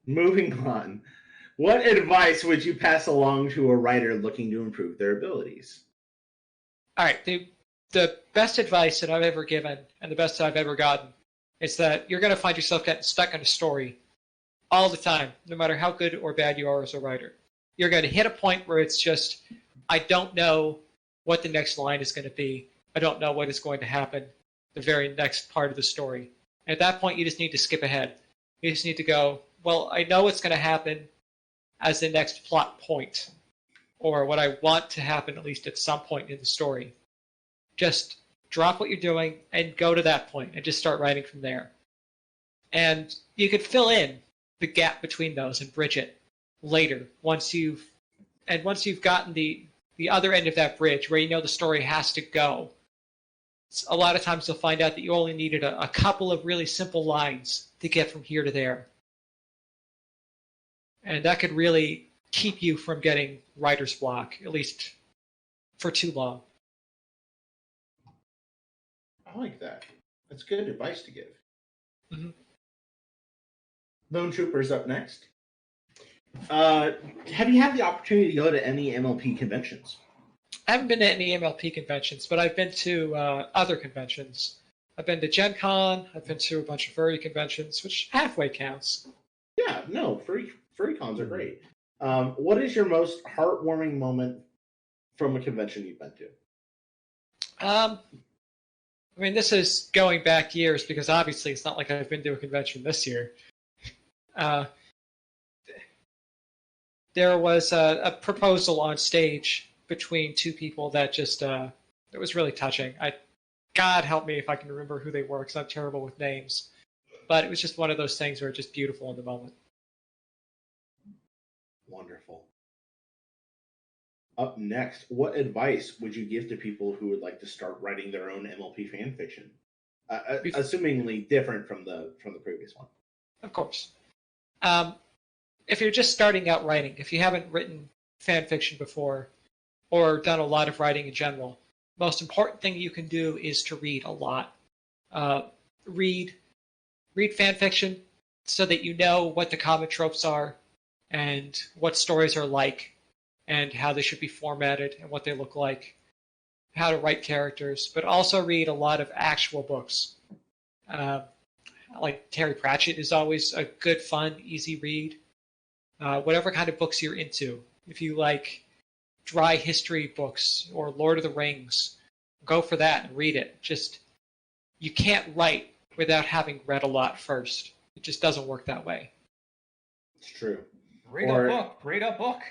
Moving on. What advice would you pass along to a writer looking to improve their abilities? All right. The best advice that I've ever given and the best that I've ever gotten is that you're going to find yourself getting stuck in a story all the time, no matter how good or bad you are as a writer. You're going to hit a point where it's just, I don't know what the next line is going to be. I don't know what is going to happen the very next part of the story. And at that point, you just need to skip ahead. You just need to go, well, I know what's going to happen as the next plot point, or what I want to happen at least at some point in the story. Just drop what you're doing and go to that point and just start writing from there. And you could fill in the gap between those and bridge it later once you've gotten the other end of that bridge where you know the story has to go. A lot of times you'll find out that you only needed a couple of really simple lines to get from here to there. And that could really keep you from getting writer's block, at least for too long. I like that. That's good advice to give. Mm-hmm. Lone Trooper's up next. Have you had the opportunity to go to any MLP conventions? I haven't been to any MLP conventions, but I've been to other conventions. I've been to Gen Con, I've been to a bunch of furry conventions, which halfway counts. Yeah, no, furry cons are great. What is your most heartwarming moment from a convention you've been to? I mean, this is going back years because obviously it's not like I've been to a convention this year. There was a proposal on stage between two people that just it was really touching. God help me if I can remember who they were because I'm terrible with names. But it was just one of those things where it's just beautiful in the moment. Wonderful. Up next, what advice would you give to people who would like to start writing their own MLP fan fiction? Assumingly different from the previous one. Of course. If you're just starting out writing, if you haven't written fan fiction before or done a lot of writing in general, most important thing you can do is to read a lot. Read fan fiction so that you know what the common tropes are and what stories are like and how they should be formatted and what they look like, how to write characters, but also read a lot of actual books. Like Terry Pratchett is always a good, fun, easy read. Whatever kind of books you're into. If you like dry history books or Lord of the Rings, go for that and read it. Just, you can't write without having read a lot first. It just doesn't work that way. It's true. Read a book.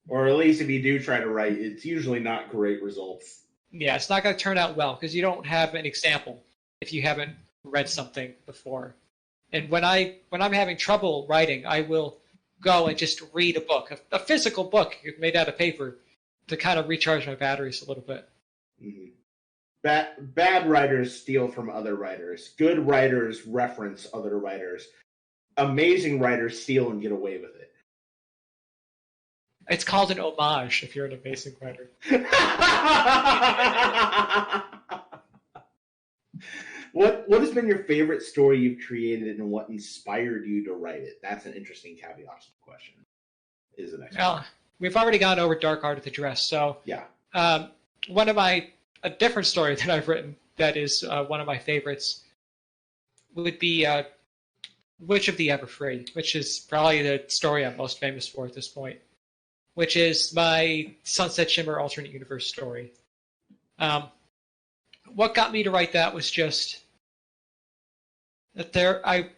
Or at least if you do try to write, it's usually not great results. Yeah, it's not going to turn out well because you don't have an example if you haven't read something before. And when I'm having trouble writing, I will go and just read a book, a physical book made out of paper, to kind of recharge my batteries a little bit. Mm-hmm. Bad writers steal from other writers. Good writers reference other writers. amazing writers steal and get away with it? It's called an homage if you're an amazing writer. What has been your favorite story you've created, and what inspired you to write it? That's an interesting caveat question. Is the next one. We've already gone over Dark Art of the Dress, so Yeah. A different story that I've written that is one of my favorites would be Witch of the Everfree, which is probably the story I'm most famous for at this point, which is my Sunset Shimmer alternate universe story. What got me to write that was just that I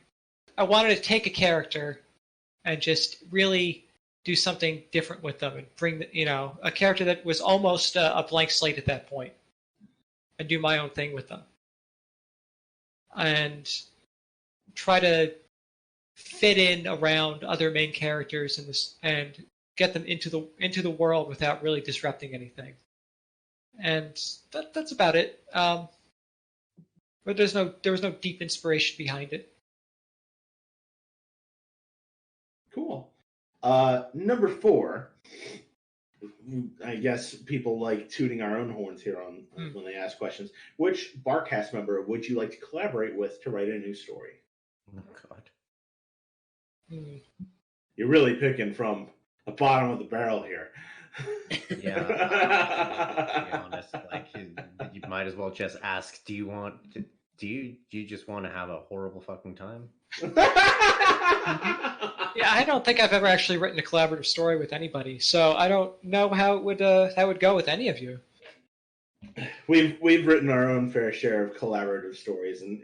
wanted to take a character and just really do something different with them and bring a character that was almost a blank slate at that point, and do my own thing with them and try to fit in around other main characters in this and get them into the world without really disrupting anything. And that's about it. But there was no deep inspiration behind it. Cool. Number 4. I guess people like tooting our own horns here on when they ask questions. Which Barcast member would you like to collaborate with to write a new story? Oh God. You're really picking from the bottom of the barrel here. Yeah. To be honest, like you might as well just ask. Do you just want to have a horrible fucking time? Yeah, I don't think I've ever actually written a collaborative story with anybody, so I don't know how it would go with any of you. We've written our own fair share of collaborative stories, and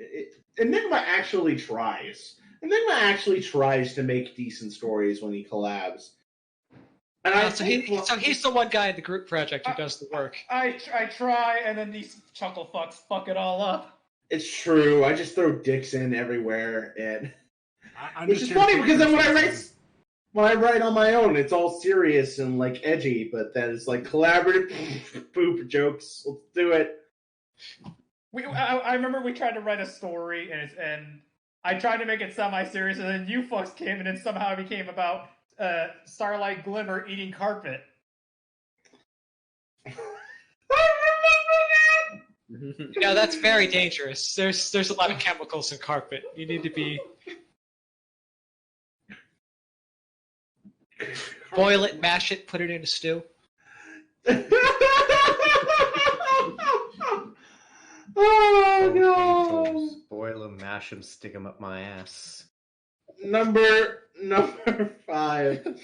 Enigma actually tries. Enigma actually tries to make decent stories when he collabs. And so he's the one guy in the group project who does the work. I try, and then these chuckle fucks fuck it all up. It's true. I just throw dicks in everywhere, and which is just funny because then when I write on my own, it's all serious and like edgy, but then it's like collaborative poop jokes. Let's do it. I remember we tried to write a story, and I tried to make it semi-serious, and then you fucks came, and it somehow became about Starlight Glimmer eating carpet. That's very dangerous. There's a lot of chemicals in carpet. You need to be boil it, mash it, put it in a stew. Oh no! Boil them, mash them, stick them up my ass. Number 5.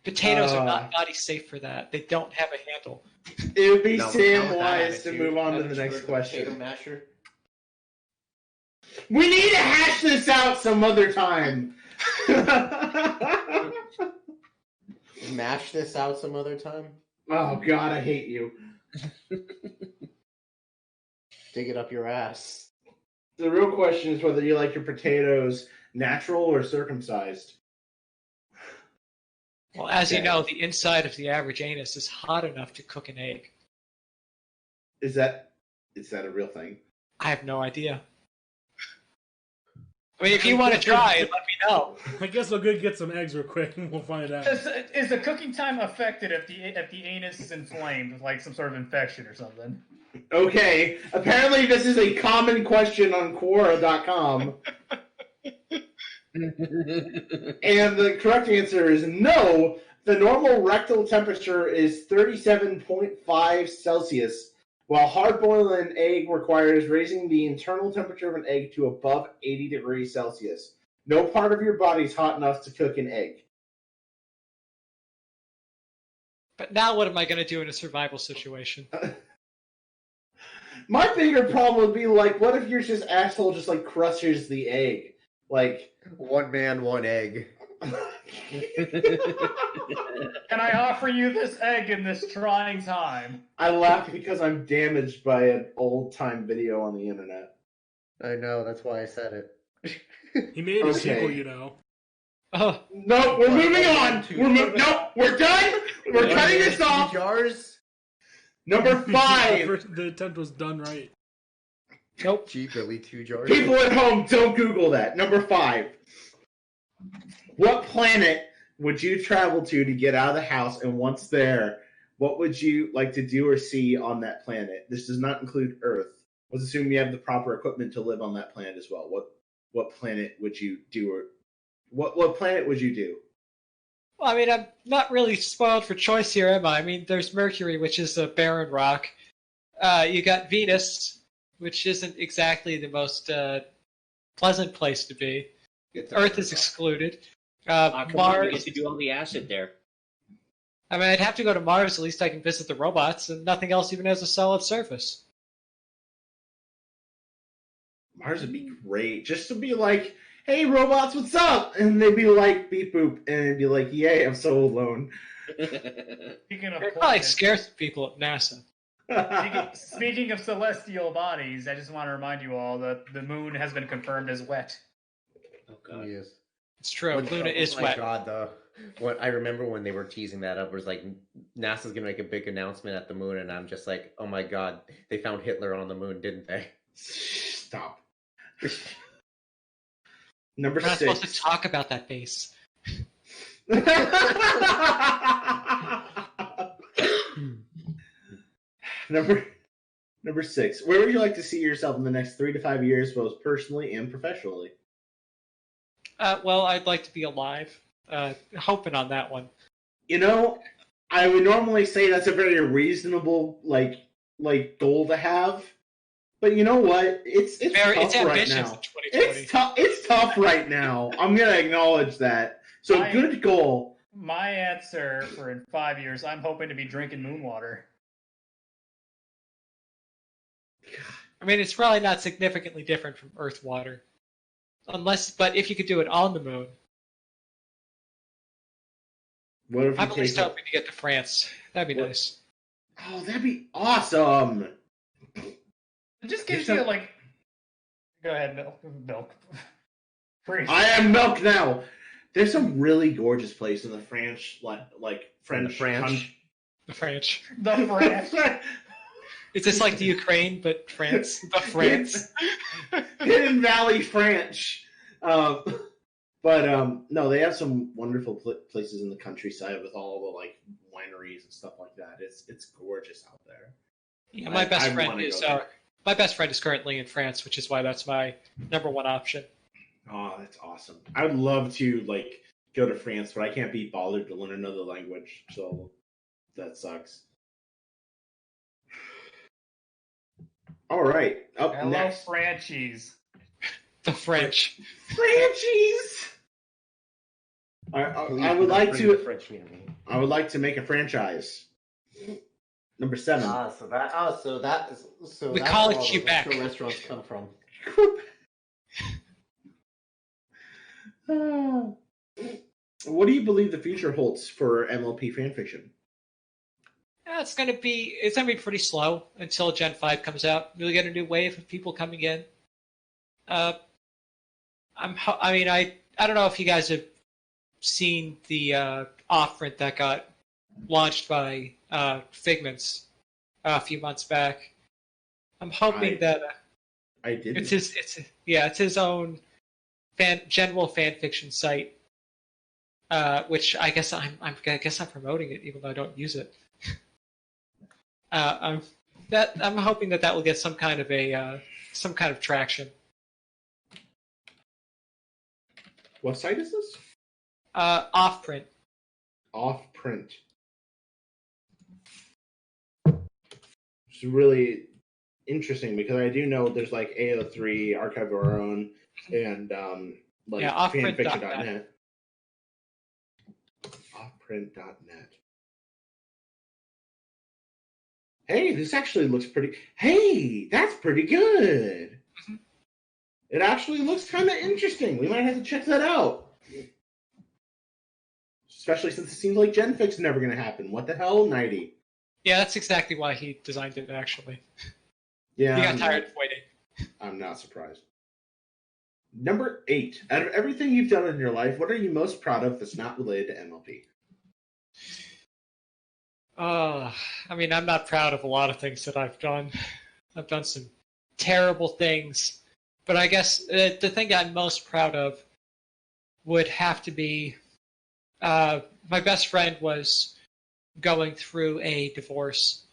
Potatoes are not body safe for that. They don't have a handle. It would be Sam Wise to move on to the next question. Potato masher. We need to hash this out some other time. Mash this out some other time. Oh God, I hate you. Dig it up your ass. The real question is whether you like your potatoes natural or circumcised. Well, as you know, the inside of the average anus is hot enough to cook an egg. Is that a real thing? I have no idea. I mean, if you want to try, let me know. I guess I'll go get some eggs real quick and we'll find out. Is the cooking time affected if the anus is inflamed with like some sort of infection or something? Okay, apparently this is a common question on Quora.com. And the correct answer is no. The normal rectal temperature is 37.5 Celsius, while hard-boiling an egg requires raising the internal temperature of an egg to above 80 degrees Celsius. No part of your body is hot enough to cook an egg. But now what am I going to do in a survival situation? My bigger problem would be, like, what if your asshole just, like, crushes the egg? Like, one man, one egg. Can I offer you this egg in this trying time? I laugh because I'm damaged by an old-time video on the internet. I know, that's why I said it. He made a sequel, you know. Oh. No, we're moving on. Nope, we're done. We're cutting this off. Jars. Number 5. The attempt was done right. Nope. Gee, Billy, 2 jars. People at home, don't Google that. Number 5. What planet would you travel to get out of the house? And once there, what would you like to do or see on that planet? This does not include Earth. Let's assume you have the proper equipment to live on that planet as well. What planet would you do, or what planet would you do? Well, I mean, I'm not really spoiled for choice here, am I? I mean, there's Mercury, which is a barren rock. You got Venus, which isn't exactly the most pleasant place to be. Earth is excluded. Come on, you Mars. get to do all the acid there. I mean, I'd have to go to Mars. At least I can visit the robots, and nothing else even has a solid surface. Mars would be great, just to be like, "Hey, robots, what's up?" And they'd be like, "Beep boop," and it'd be like, "Yay, I'm so alone." Speaking of It probably scares the people at NASA. speaking of celestial bodies, I just want to remind you all that the moon has been confirmed as wet. Oh god. Yes. It's true. Luna is Oh my wet. god, though. What I remember when they were teasing that up was like NASA's gonna make a big announcement at the moon, and I'm just like, oh my god, they found Hitler on the moon, didn't they? Stop. Number We're not 6. supposed to talk about that base. Number 6. Where would you like to see yourself in the next 3 to 5 years, both personally and professionally? Well, I'd like to be alive. Hoping on that one. You know, I would normally say that's a very reasonable like goal to have, but you know what? It's tough It's right ambitious now. in 2020. It's tough. It's tough right now. I'm gonna acknowledge that. So good goal. My answer for in 5 years, I'm hoping to be drinking moon water. I mean, it's probably not significantly different from Earth water. But if you could do it on the moon. What if I'm you at least take? hoping to get to France. That'd be nice. Oh, that'd be awesome. It just gives There's you some- like. Go ahead, milk. Freeze. I am milk now. There's some really gorgeous place in the French, like French. The French. The French. Is this like the Ukraine, but France? The France. Hidden Valley French. But no, they have some wonderful places in the countryside with all the like wineries and stuff like that. It's gorgeous out there. Yeah, my best friend is currently in France, which is why that's my number one option. Oh, that's awesome. I would love to like go to France, but I can't be bothered to learn another language, so that sucks. All right, up Hello, next. Franchies. The French. Franchise. I would like to. French community. I would like to make a franchise. Number 7. We call it Quebec. Where restaurants come from. What do you believe the future holds for MLP fanfiction? Yeah, it's gonna be pretty slow until Gen 5 comes out. We'll get a new wave of people coming in. I don't know if you guys have seen the off-print that got launched by Figments a few months back. I'm hoping that I did. it's his own general fan fiction site, which I guess I'm promoting it even though I don't use it. I'm hoping that will get some kind of traction. What site is this? Off print. Off print. It's really interesting because I do know there's like AO3, Archive of Our Own, and like fanfiction.net. Offprint.net. Hey, this actually looks pretty. Hey, that's pretty good. Mm-hmm. It actually looks kind of interesting. We might have to check that out. Especially since it seems like Genfic's never going to happen. What the hell, Nighty? Yeah, that's exactly why he designed it, actually. Yeah, He got tired of waiting. I'm not surprised. Number 8. Out of everything you've done in your life, what are you most proud of that's not related to MLP? I mean, I'm not proud of a lot of things that I've done. I've done some terrible things. But I guess the thing I'm most proud of would have to be my best friend was going through a divorce.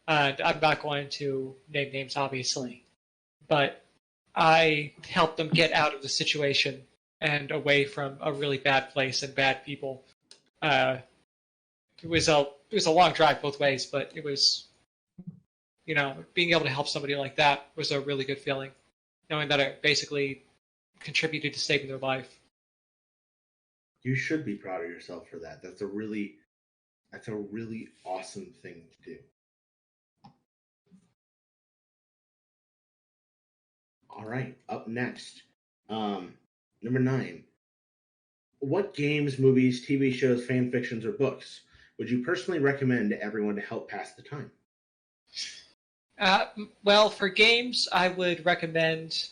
And I'm not going to name names, obviously, but I helped them get out of the situation and away from a really bad place and bad people. It was a long drive both ways, but it was, being able to help somebody like that was a really good feeling, knowing that I basically contributed to saving their life. You should be proud of yourself for that. That's a really awesome thing to do. All right, up next, number 9. What games, movies, TV shows, fan fictions, or books would you personally recommend to everyone to help pass the time? Well, for games, I would recommend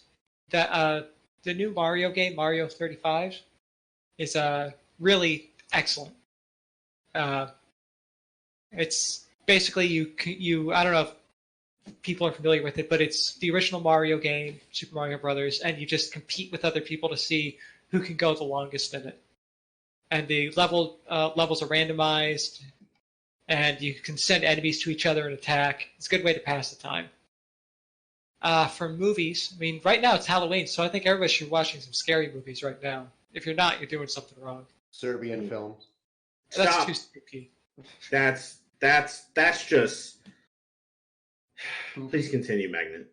that the new Mario game, Mario 35, is really excellent. It's basically you. I don't know if people are familiar with it, but it's the original Mario game, Super Mario Brothers, and you just compete with other people to see who can go the longest in it. And the levels are randomized, and you can send enemies to each other and attack. It's a good way to pass the time. For movies, I mean, right now it's Halloween, so I think everybody should be watching some scary movies right now. If you're not, you're doing something wrong. Serbian films. That's Stop. too spooky. That's just. Please continue, Magnet.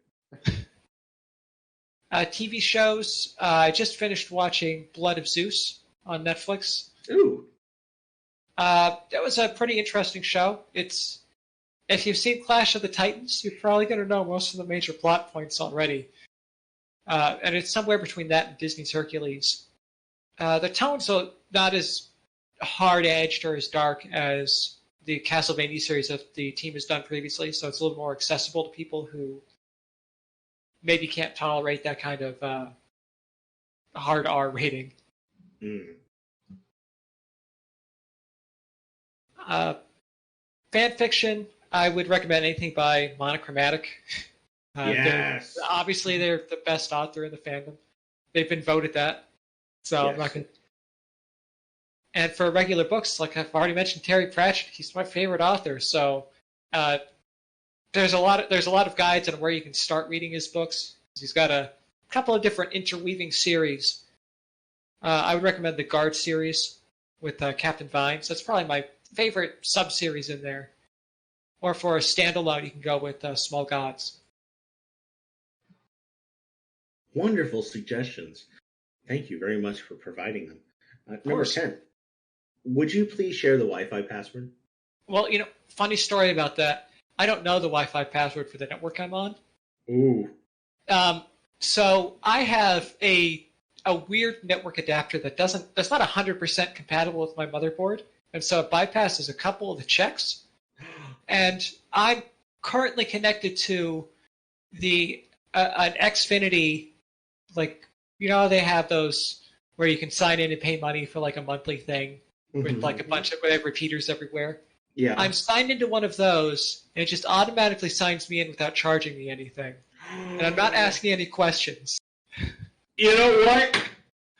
TV shows. I just finished watching Blood of Zeus on Netflix. Ooh. That was a pretty interesting show. If you've seen Clash of the Titans, you're probably going to know most of the major plot points already. And it's somewhere between that and Disney's Hercules. The tone's not as hard-edged or as dark as the Castlevania series that the team has done previously, so it's a little more accessible to people who maybe can't tolerate that kind of hard R rating. Fan fiction, I would recommend anything by Monochromatic. Yes. Obviously, they're the best author in the fandom. They've been voted that. So Yes. I'm not going to... And for regular books, like I've already mentioned, Terry Pratchett, he's my favorite author. So there's a lot of guides on where you can start reading his books. He's got a couple of different interweaving series. I would recommend the Guard series with Captain Vimes. That's probably my favorite sub-series in there. Or for a standalone, you can go with Small Gods. Wonderful suggestions. Thank you very much for providing them. Number 10. Would you please share the Wi-Fi password? Well, funny story about that. I don't know the Wi-Fi password for the network I'm on. Ooh. So I have a weird network adapter that's not 100% compatible with my motherboard, and so it bypasses a couple of the checks. And I'm currently connected to an Xfinity, like they have those where you can sign in and pay money for like a monthly thing with like a bunch of repeaters everywhere. Yeah. I'm signed into one of those, and it just automatically signs me in without charging me anything. And I'm not asking any questions. You know what?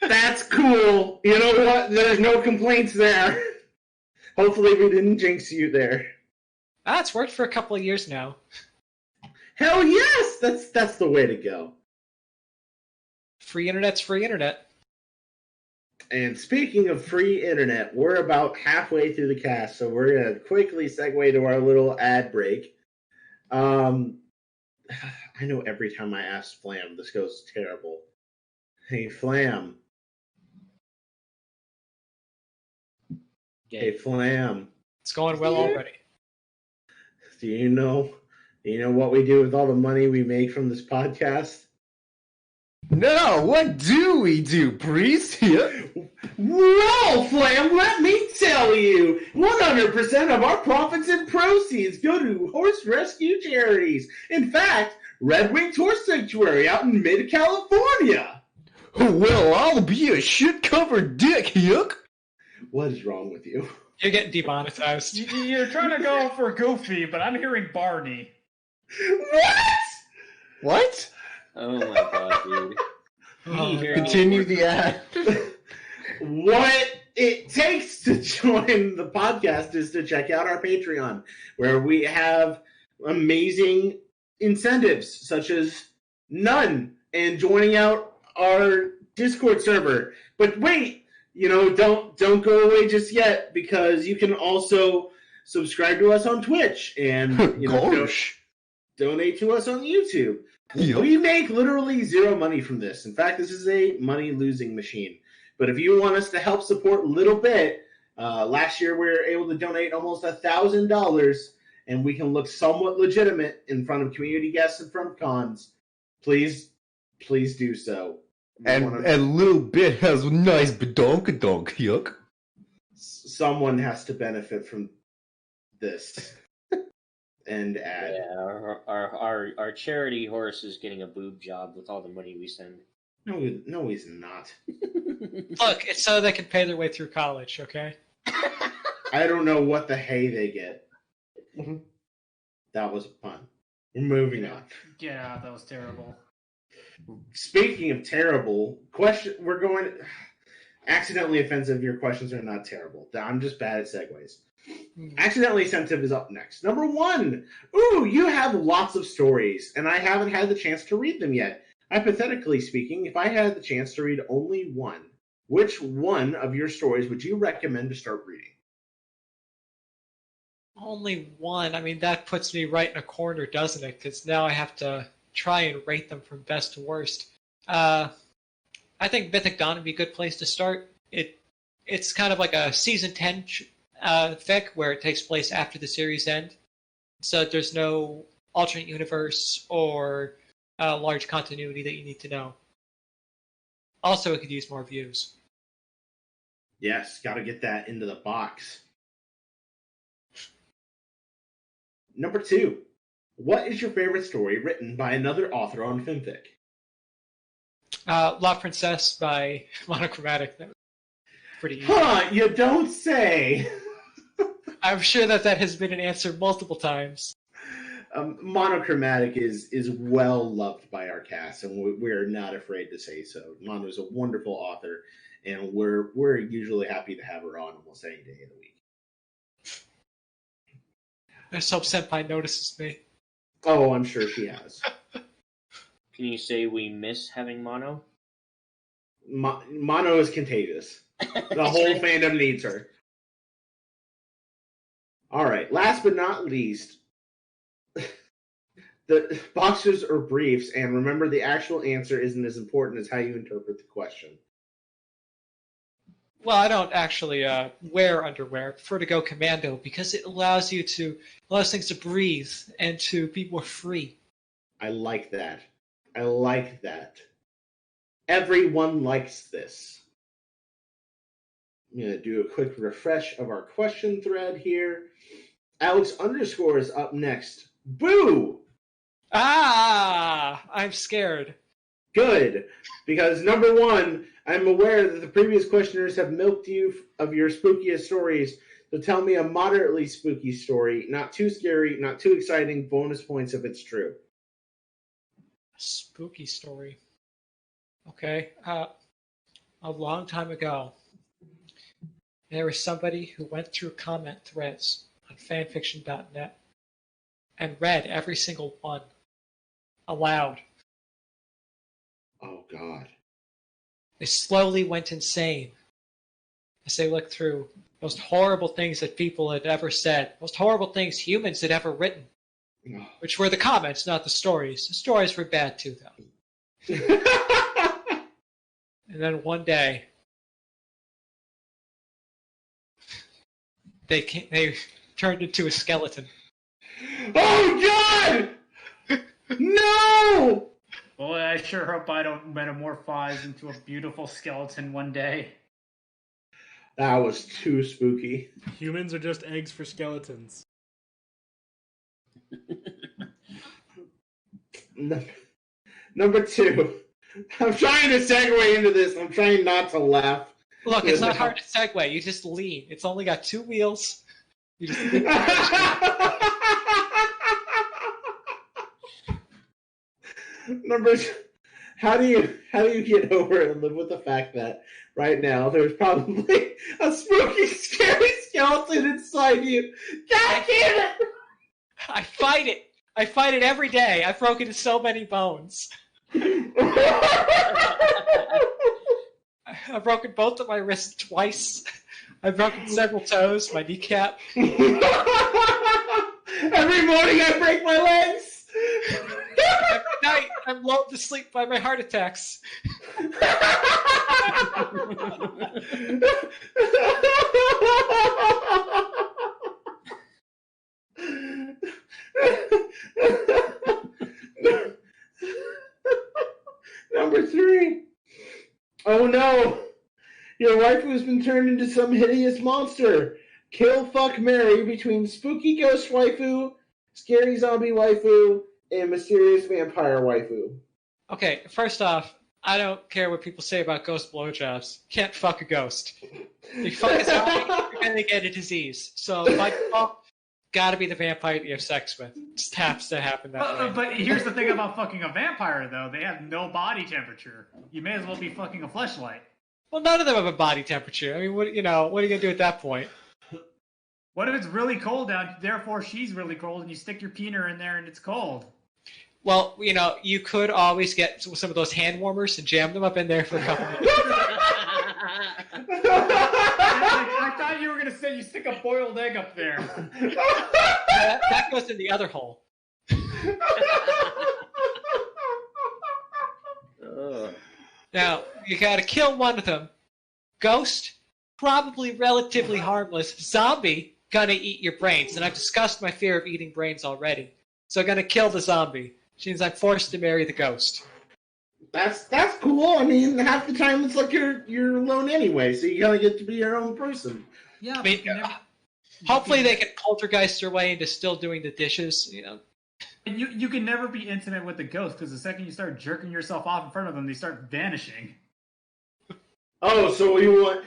That's cool. You know what? There's no complaints there. Hopefully we didn't jinx you there. It's worked for a couple of years now. Hell yes! That's the way to go. Free internet's free internet. And speaking of free internet, we're about halfway through the cast, so we're going to quickly segue to our little ad break. I know every time I ask Flam, this goes terrible. Hey, Flam. Yeah. Hey, Flam. It's going well already. Do you know what we do with all the money we make from this podcast? No, what do we do, priest? Well, Flam, let me tell you, 100% of our profits and proceeds go to horse rescue charities. In fact, Red Winged Horse Sanctuary out in mid-California. Well, I'll be a shit-covered dick, yuck. What is wrong with you? You're getting demonetized. You're trying to go for Goofy, but I'm hearing Barney. What? What? Oh my god, dude. You hear me? Continue the ad. What it takes to join the podcast is to check out our Patreon, where we have amazing incentives such as none and joining out our Discord server. But wait, don't go away just yet, because you can also subscribe to us on Twitch and donate to us on YouTube. Yep. We make literally zero money from this. In fact, this is a money-losing machine. But if you want us to help support a little bit, last year we were able to donate almost $1,000, and we can look somewhat legitimate in front of community guests and from cons. Please do so. And little bit has nice badonkadonk, yuck. Someone has to benefit from this. And ad. Yeah, our charity horse is getting a boob job with all the money we send. No, he's not. Look, it's so they can pay their way through college, okay? I don't know what the hay they get. That was a pun. We're moving on. Yeah, that was terrible. Speaking of terrible, we're going... Accidentally offensive, your questions are not terrible. I'm just bad at segues. Accidentally Sensitive is up next. Number 1. Ooh, you have lots of stories, and I haven't had the chance to read them yet. Hypothetically speaking, if I had the chance to read only one, which one of your stories would you recommend to start reading? Only one? I mean, that puts me right in a corner, doesn't it? Because now I have to try and rate them from best to worst. I think Mythic Dawn would be a good place to start. It's kind of like a Season 10 fic where it takes place after the series end. So there's no alternate universe or large continuity that you need to know. Also, it could use more views. Yes, got to get that into the box. Number 2. What is your favorite story written by another author on Fimfic? La Princesse by Monochromatic. That was pretty easy. Huh, you don't say! I'm sure that has been an answer multiple times. Monochromatic is well loved by our cast, and we're not afraid to say so. Mono is a wonderful author, and we're usually happy to have her on almost any day of the week. I just hope Senpai notices me. Oh, I'm sure she has. Can you say we miss having Mono? Mono is contagious. The whole fandom needs her. All right, last but not least, the boxers or briefs, and remember the actual answer isn't as important as how you interpret the question. Well, I don't actually wear underwear. I prefer to go commando because it allows things to breathe and to be more free. I like that. Everyone likes this. I'm going to do a quick refresh of our question thread here. Alex _ is up next. Boo! I'm scared. Good, because number 1, I'm aware that the previous questioners have milked you of your spookiest stories, so tell me a moderately spooky story, not too scary, not too exciting, bonus points if it's true. Spooky story. Okay. A long time ago, there was somebody who went through comment threads on fanfiction.net and read every single one aloud. Oh, God. They slowly went insane as they looked through most horrible things that people had ever said, most horrible things humans had ever written, which were the comments, not the stories. The stories were bad too, though. And then one day, they turned into a skeleton. Oh, God! No! Boy, I sure hope I don't metamorphose into a beautiful skeleton one day. That was too spooky. Humans are just eggs for skeletons. Number 2. I'm trying to segue into this. I'm trying not to laugh. Look, it's not hard to segue. You just lean. It's only got 2 wheels. You just lean. How do you get over it and live with the fact that right now there's probably a spooky, scary skeleton inside you? God damn it! I fight it. I fight it every day. I've broken so many bones. I've broken both of my wrists twice. I've broken several toes, my kneecap. Every morning I break my legs. Every night I'm lulled to sleep by my heart attacks. Number 3. Oh no! Your waifu's been turned into some hideous monster. Kill, fuck, marry between spooky ghost waifu, scary zombie waifu, and mysterious vampire waifu. Okay, first off, I don't care what people say about ghost blowjobs. Can't fuck a ghost. If you fuck a zombie, you're gonna get a disease. So by default, gotta be the vampire that you have sex with. It just happens to happen that way. But here's the thing about fucking a vampire, though. They have no body temperature. You may as well be fucking a fleshlight. Well, none of them have a body temperature. I mean, what are you gonna do at that point? What if it's really cold out, therefore she's really cold, and you stick your peener in there and it's cold? Well, you could always get some of those hand warmers and jam them up in there for a couple minutes. I thought you were going to say you stick a boiled egg up there. That goes in the other hole. Now, you gotta kill one of them. Ghost, probably relatively harmless. Zombie, gonna eat your brains. And I've discussed my fear of eating brains already. So I'm gonna kill the zombie. Which means I'm forced to marry the ghost. That's cool. I mean, half the time it's like you're alone anyway, so you gotta get to be your own person. Yeah, I mean, hopefully they can poltergeist their way into still doing the dishes, You can never be intimate with the ghost, because the second you start jerking yourself off in front of them, they start vanishing. Oh, so we want...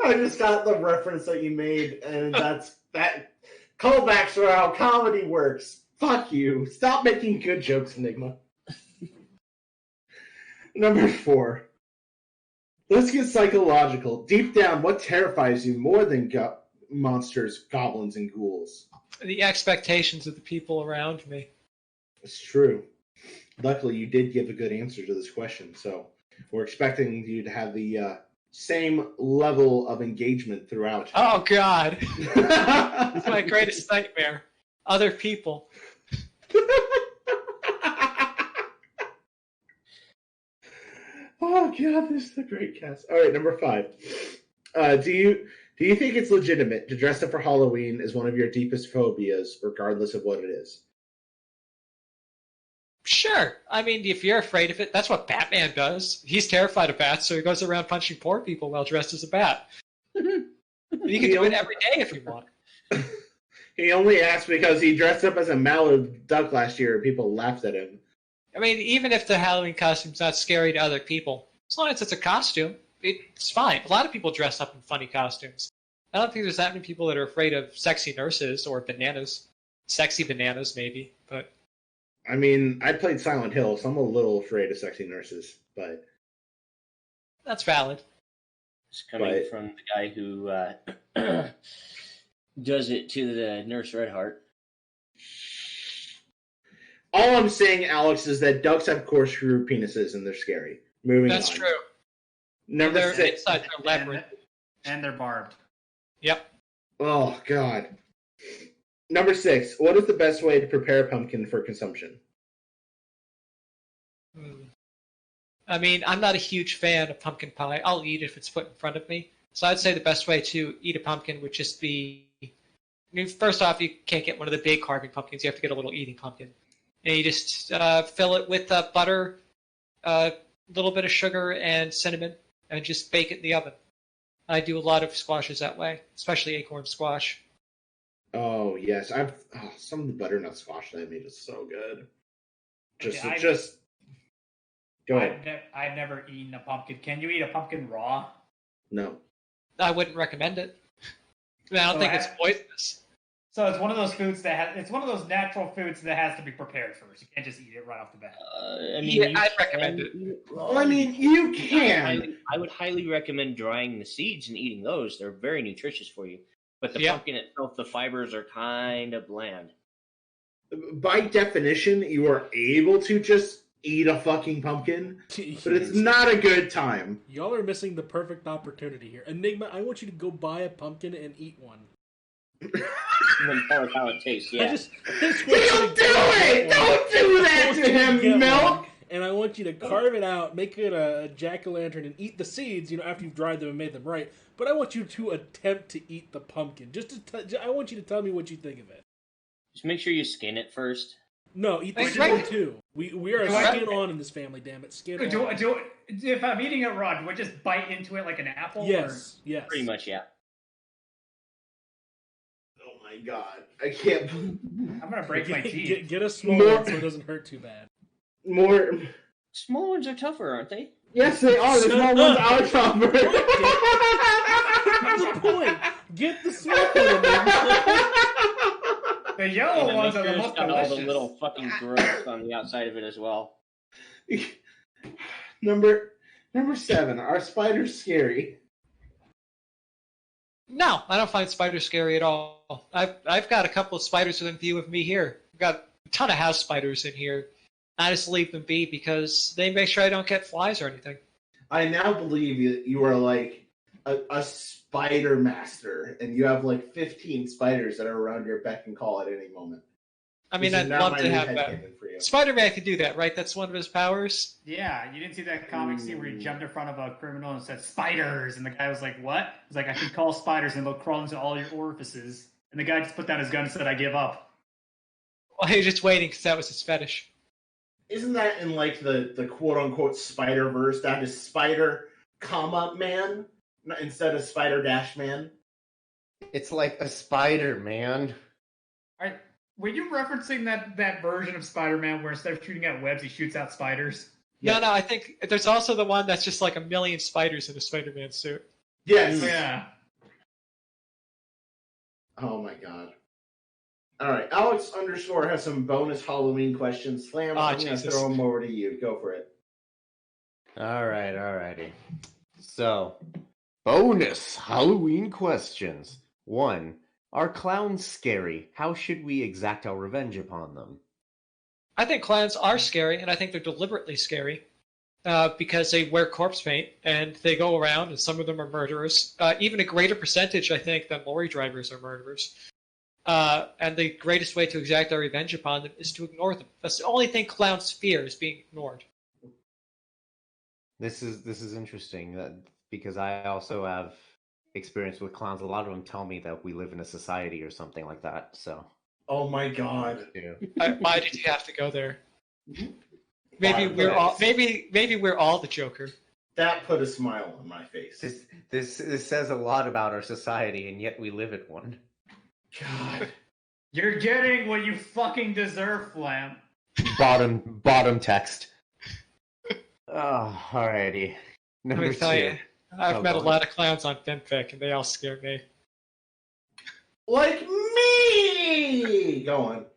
I just got the reference that you made, and that callbacks are how comedy works. Fuck you. Stop making good jokes, Enigma. Number 4. Let's get psychological. Deep down, what terrifies you more than monsters, goblins, and ghouls? The expectations of the people around me. It's true. Luckily, you did give a good answer to this question, so we're expecting you to have the same level of engagement throughout. Oh, God. It's my greatest nightmare. Other people. Oh, God, this is a great cast. All right, number 5. Do you think it's legitimate to dress up for Halloween as one of your deepest phobias, regardless of what it is? Sure. I mean, if you're afraid of it, that's what Batman does. He's terrified of bats, so he goes around punching poor people while dressed as a bat. You can do it every day if you want. He only asked because he dressed up as a mallard duck last year and people laughed at him. I mean, even if the Halloween costume's not scary to other people, as long as it's a costume, it's fine. A lot of people dress up in funny costumes. I don't think there's that many people that are afraid of sexy nurses or bananas. Sexy bananas, maybe, but... I mean, I played Silent Hill, so I'm a little afraid of sexy nurses, but... That's valid. It's coming from the guy who does it to the Nurse Redheart. All I'm saying, Alex, is that ducks have corkscrew penises and they're scary. Moving That's on. true. Number they're 6. inside their labyrinth. And they're barbed. Yep. Oh, God. Number 6. What is the best way to prepare a pumpkin for consumption? I mean, I'm not a huge fan of pumpkin pie. I'll eat it if it's put in front of me. So I'd say the best way to eat a pumpkin would just be... I mean, first off, you can't get one of the big carving pumpkins. You have to get a little eating pumpkin. And you just fill it with butter, a little bit of sugar, and cinnamon, and just bake it in the oven. I do a lot of squashes that way, especially acorn squash. Oh, yes. Some of the butternut squash that I made is so good. Okay, Go ahead. I've never eaten a pumpkin. Can you eat a pumpkin raw? No. I wouldn't recommend it. I mean, I don't think it's poisonous. So it's one of those foods it's one of those natural foods that has to be prepared first. You can't just eat it right off the bat. I mean, Yeah, I'd recommend it. Well, I mean, you can. I would highly recommend drying the seeds and eating those. They're very nutritious for you. But the pumpkin itself, the fibers are kind of bland. By definition, you are able to just eat a fucking pumpkin, but it's not a good time. Y'all are missing the perfect opportunity here. Enigma, I want you to go buy a pumpkin and eat one. And then tell us how it tastes. Yeah. I just want Don't you do to it! Don't do that to him, Milk! And I want you to carve it out, make it a jack-o'-lantern, and eat the seeds, after you've dried them and made them right. But I want you to attempt to eat the pumpkin. I want you to tell me what you think of it. Just make sure you skin it first. No, eat the skin too. We are skin on in this family, damn it. Skin on. If I'm eating it raw, do I just bite into it like an apple? Yes. Pretty much, yeah. Oh my god. I can't... I'm gonna break my teeth. Get a small one so it doesn't hurt too bad. More... Small ones are tougher, aren't they? Yes, they are. The small ones are tougher. That's the point. Get the small one. The yellow ones are the most got delicious. all the little fucking growths on the outside of it as well. Number 7. Are spiders scary? No, I don't find spiders scary at all. I've got a couple of spiders within view of me here. I've got a ton of house spiders in here. I just leave them be because they make sure I don't get flies or anything. I now believe you are like a spider master, and you have like 15 spiders that are around your beck and call at any moment. I mean, I'd love to have that. Spider-Man can do that, right? That's one of his powers. Yeah, you didn't see that comic scene where he jumped in front of a criminal and said, "Spiders!" And the guy was like, "What?" He's like, "I can call spiders and they'll crawl into all your orifices." And the guy just put down his gun and said, "I give up." Well, he was just waiting because that was his fetish. Isn't that in like the quote-unquote Spider-Verse? That is Spider, Man instead of Spider-Man? It's like a spider, man. Were you referencing that version of Spider-Man where instead of shooting out webs, he shoots out spiders? Yeah. No, I think there's also the one that's just like a million spiders in a Spider-Man suit. Yes. Yeah. Oh my god. All right, Alex _ has some bonus Halloween questions. Slam, I'm going to throw them over to you. Go for it. Alrighty. So, bonus Halloween questions. 1. Are clowns scary? How should we exact our revenge upon them? I think clowns are scary, and I think they're deliberately scary because they wear corpse paint and they go around, and some of them are murderers. Even a greater percentage, I think, than lorry drivers are murderers. And the greatest way to exact our revenge upon them is to ignore them. That's the only thing clowns fear is being ignored. This is interesting because I also have experience with clowns. A lot of them tell me that we live in a society or something like that. So. Oh my god! Why did you have to go there? Maybe we're all the Joker. That put a smile on my face. This says a lot about our society, and yet we live in one. God. You're getting what you fucking deserve, Flam. Bottom text. Oh, alrighty. Let me tell you, I've met a lot of clowns on Fimfic, and they all scare me. Like me! Go on.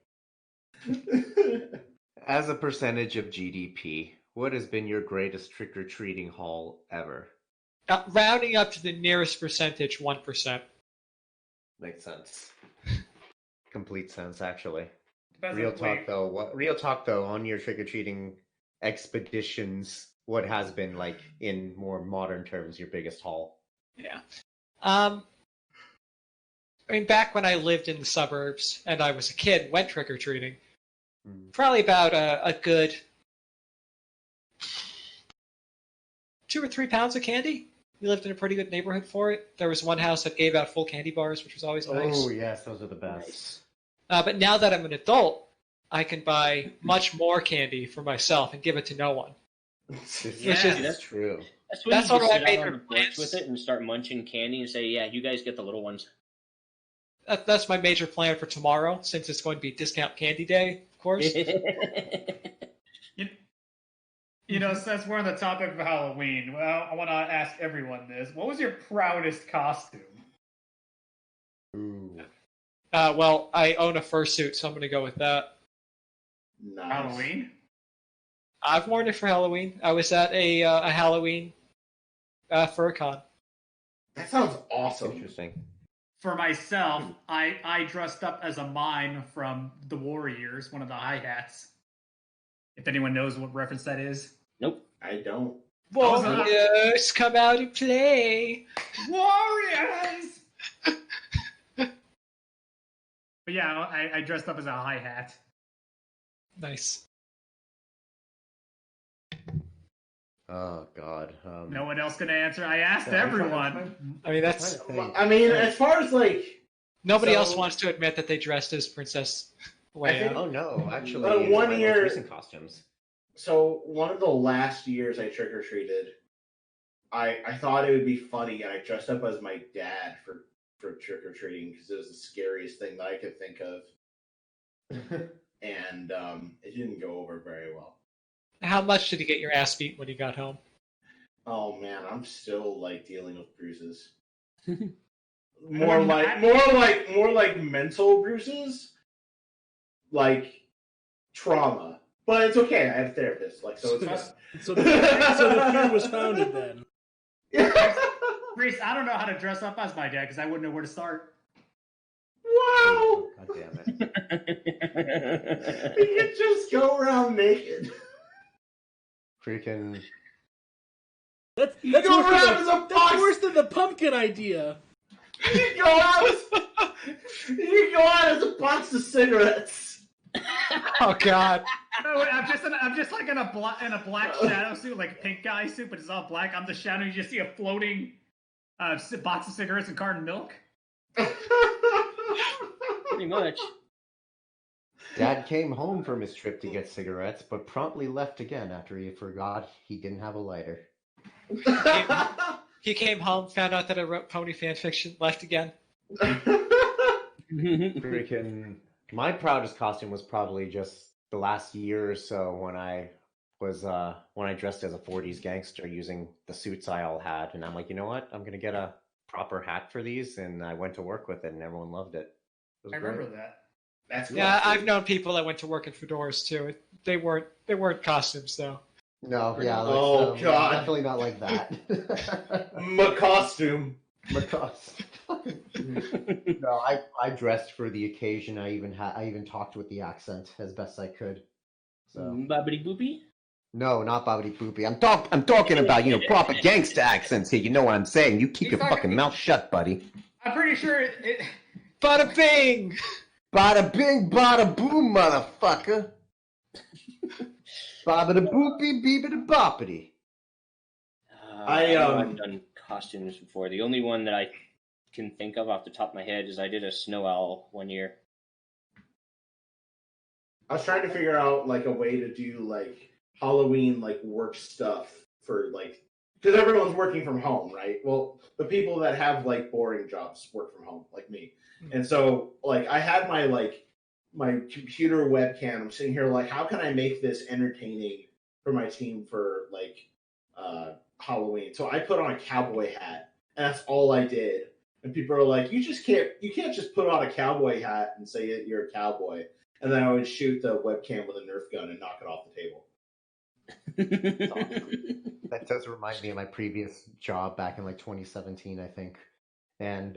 As a percentage of GDP, what has been your greatest trick-or-treating haul ever? Rounding up to the nearest percentage, 1%. Makes sense. Complete sense, actually. Depends Real talk though, on your trick-or-treating expeditions, what has been, like, in more modern terms, your biggest haul? Yeah. I mean, back when I lived in the suburbs and I was a kid, went trick-or-treating, probably about a good 2 or 3 pounds of candy. We lived in a pretty good neighborhood for it. There was one house that gave out full candy bars, which was always nice. Oh, yes, those are the best. But now that I'm an adult, I can buy much more candy for myself and give it to no one. That's true. That's what I made on the porch with it and start munching candy and say, "Yeah, you guys get the little ones." That's my major plan for tomorrow, since it's going to be discount candy day, of course. Since we're on the topic of Halloween, well, I want to ask everyone this. What was your proudest costume? Ooh. Well, I own a fursuit, so I'm going to go with that. Nice. Halloween? I've worn it for Halloween. I was at a Halloween fur con. That sounds awesome. Interesting. For myself, I dressed up as a mime from The Warriors, one of the hi-hats. If anyone knows what reference that is. Nope. I don't. Warriors, come out and play. Warriors! But yeah, I dressed up as a hi-hat. Nice. Oh God. No one else gonna answer. I asked everyone. I mean, that's I mean, as far as like nobody So- else wants to admit that they dressed as Princess Leia. Oh no, actually, one my most year- recent costumes. so one of the last years I trick or treated, I thought it would be funny, and I dressed up as my dad for trick or treating because it was the scariest thing that I could think of, and it didn't go over very well. How much did you get your ass beat when you got home? Oh man, I'm still like dealing with bruises. I more like mental bruises, like trauma. But it's okay. I have a therapist. Like so, it's not. So the fear was founded then. Reese, I don't know how to dress up as my dad because I wouldn't know where to start. Wow! God damn it. You can just go around naked. Freaking. That's You go around as a that's box. worse than the pumpkin idea. You can go out as a box of cigarettes. Oh God! No, I'm just like in a black shadow suit, like a pink guy suit, but it's all black. I'm the shadow. You just see a floating box of cigarettes and carton milk. Pretty much. Dad came home from his trip to get cigarettes, but promptly left again after he forgot he didn't have a lighter. He came home, found out that I wrote pony fan fiction, left again. Freaking. My proudest costume was probably just the last year or so when I dressed as a 40s gangster using the suits I all had, and I'm like, you know what? I'm gonna get a proper hat for these, and I went to work with it, and everyone loved it. It was I great. remember that. That's Yeah, classy. I've known people that went to work in fedoras too. They weren't costumes though. No, yeah. Oh, God. Definitely not like that. My costume. My costume. No, I dressed for the occasion. I even talked with the accent as best I could. So Bobbity boopy? no, not bobbity boopy. I'm talking about proper gangster accents here. You know what I'm saying? You keep He's your fucking mouth shut, buddy. I'm pretty sure it Bada bing! Bada bing, bada boom, motherfucker. Bobbida boopy, beebida boppity. I, I've done costumes before. The only one that I can think of off the top of my head is I did a snow owl one year. I was trying to figure out like a way to do like Halloween like work stuff for like because everyone's working from home, right? Well, the people that have like boring jobs work from home, like me. And so like I had my computer webcam. I'm sitting here like, how can I make this entertaining for my team for like Halloween? So I put on a cowboy hat, and that's all I did. And people are like, you can't just put on a cowboy hat and say that you're a cowboy. And then I would shoot the webcam with a Nerf gun and knock it off the table. That does remind me of my previous job back in like 2017, I think. And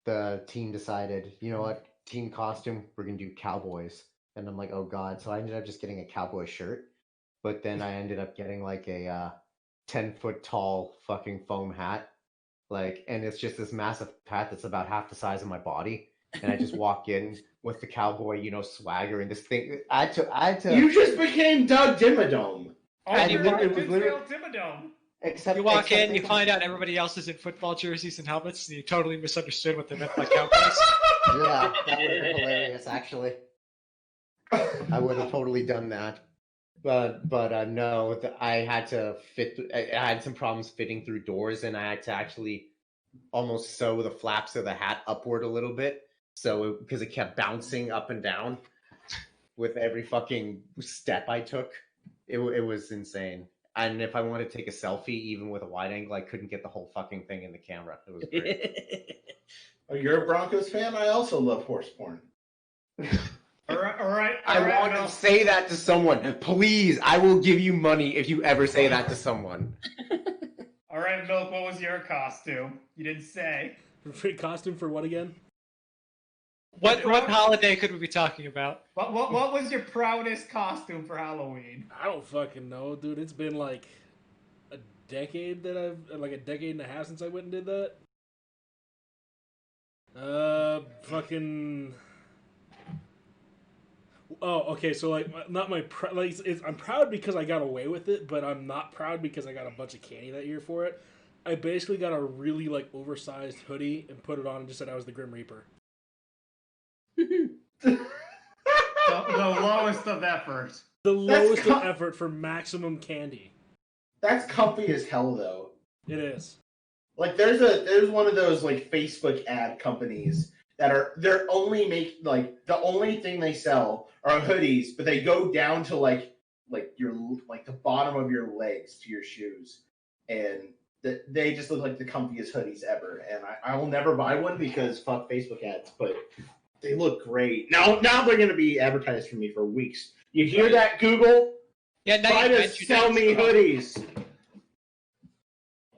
the team decided, you know what, team costume, we're gonna do cowboys. And I'm like, oh god. So I ended up just getting a cowboy shirt, but then I ended up getting like a 10-foot tall fucking foam hat, like, and it's just this massive hat that's about half the size of my body. And I just walk in with the cowboy, swagger and this thing. I had to. You just became Doug Dimmadome. And you it was literally- Dimmadome. Except You walk in, you except- find out everybody else is in football jerseys and helmets, and you totally misunderstood what they meant by cowboys. Yeah, that would have been hilarious, actually. I would have totally done that. But no, I had to fit. I had some problems fitting through doors, and I had to actually almost sew the flaps of the hat upward a little bit, because it kept bouncing up and down with every fucking step I took. It was insane. And if I wanted to take a selfie, even with a wide angle, I couldn't get the whole fucking thing in the camera. It was great. Oh, you're a Broncos fan? I also love horse porn. All right. I want to say that to someone. Please, I will give you money if you ever say that to someone. All right, Milk, what was your costume? You didn't say. Costume for what again? What holiday could we be talking about? What was your proudest costume for Halloween? I don't fucking know, dude. It's been like a decade a decade and a half since I went and did that. Fucking. Oh, okay. So like, not my I'm proud because I got away with it, but I'm not proud because I got a bunch of candy that year for it. I basically got a really like oversized hoodie and put it on and just said I was the Grim Reaper. The lowest of effort. The lowest of effort for maximum candy. That's comfy as hell, though. It is. Like, there's one of those like Facebook ad companies that they're only the only thing they sell are hoodies, but they go down to like the bottom of your legs to your shoes, and they just look like the comfiest hoodies ever. And I will never buy one because fuck Facebook ads, but they look great. Now they're going to be advertised for me for weeks. You hear that, Google? Yeah, now try to sell me hoodies.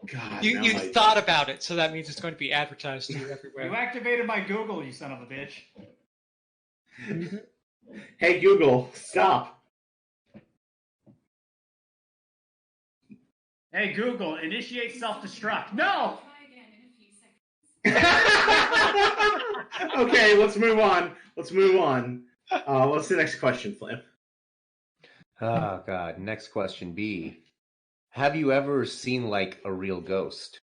God, you thought about it, so that means it's going to be advertised to you everywhere. You activated my Google, you son of a bitch. Hey, Google, stop. Hey, Google, initiate self-destruct. No! Okay, let's move on. What's the next question, Flam? Oh, God. Next question, B. Have you ever seen, like, a real ghost?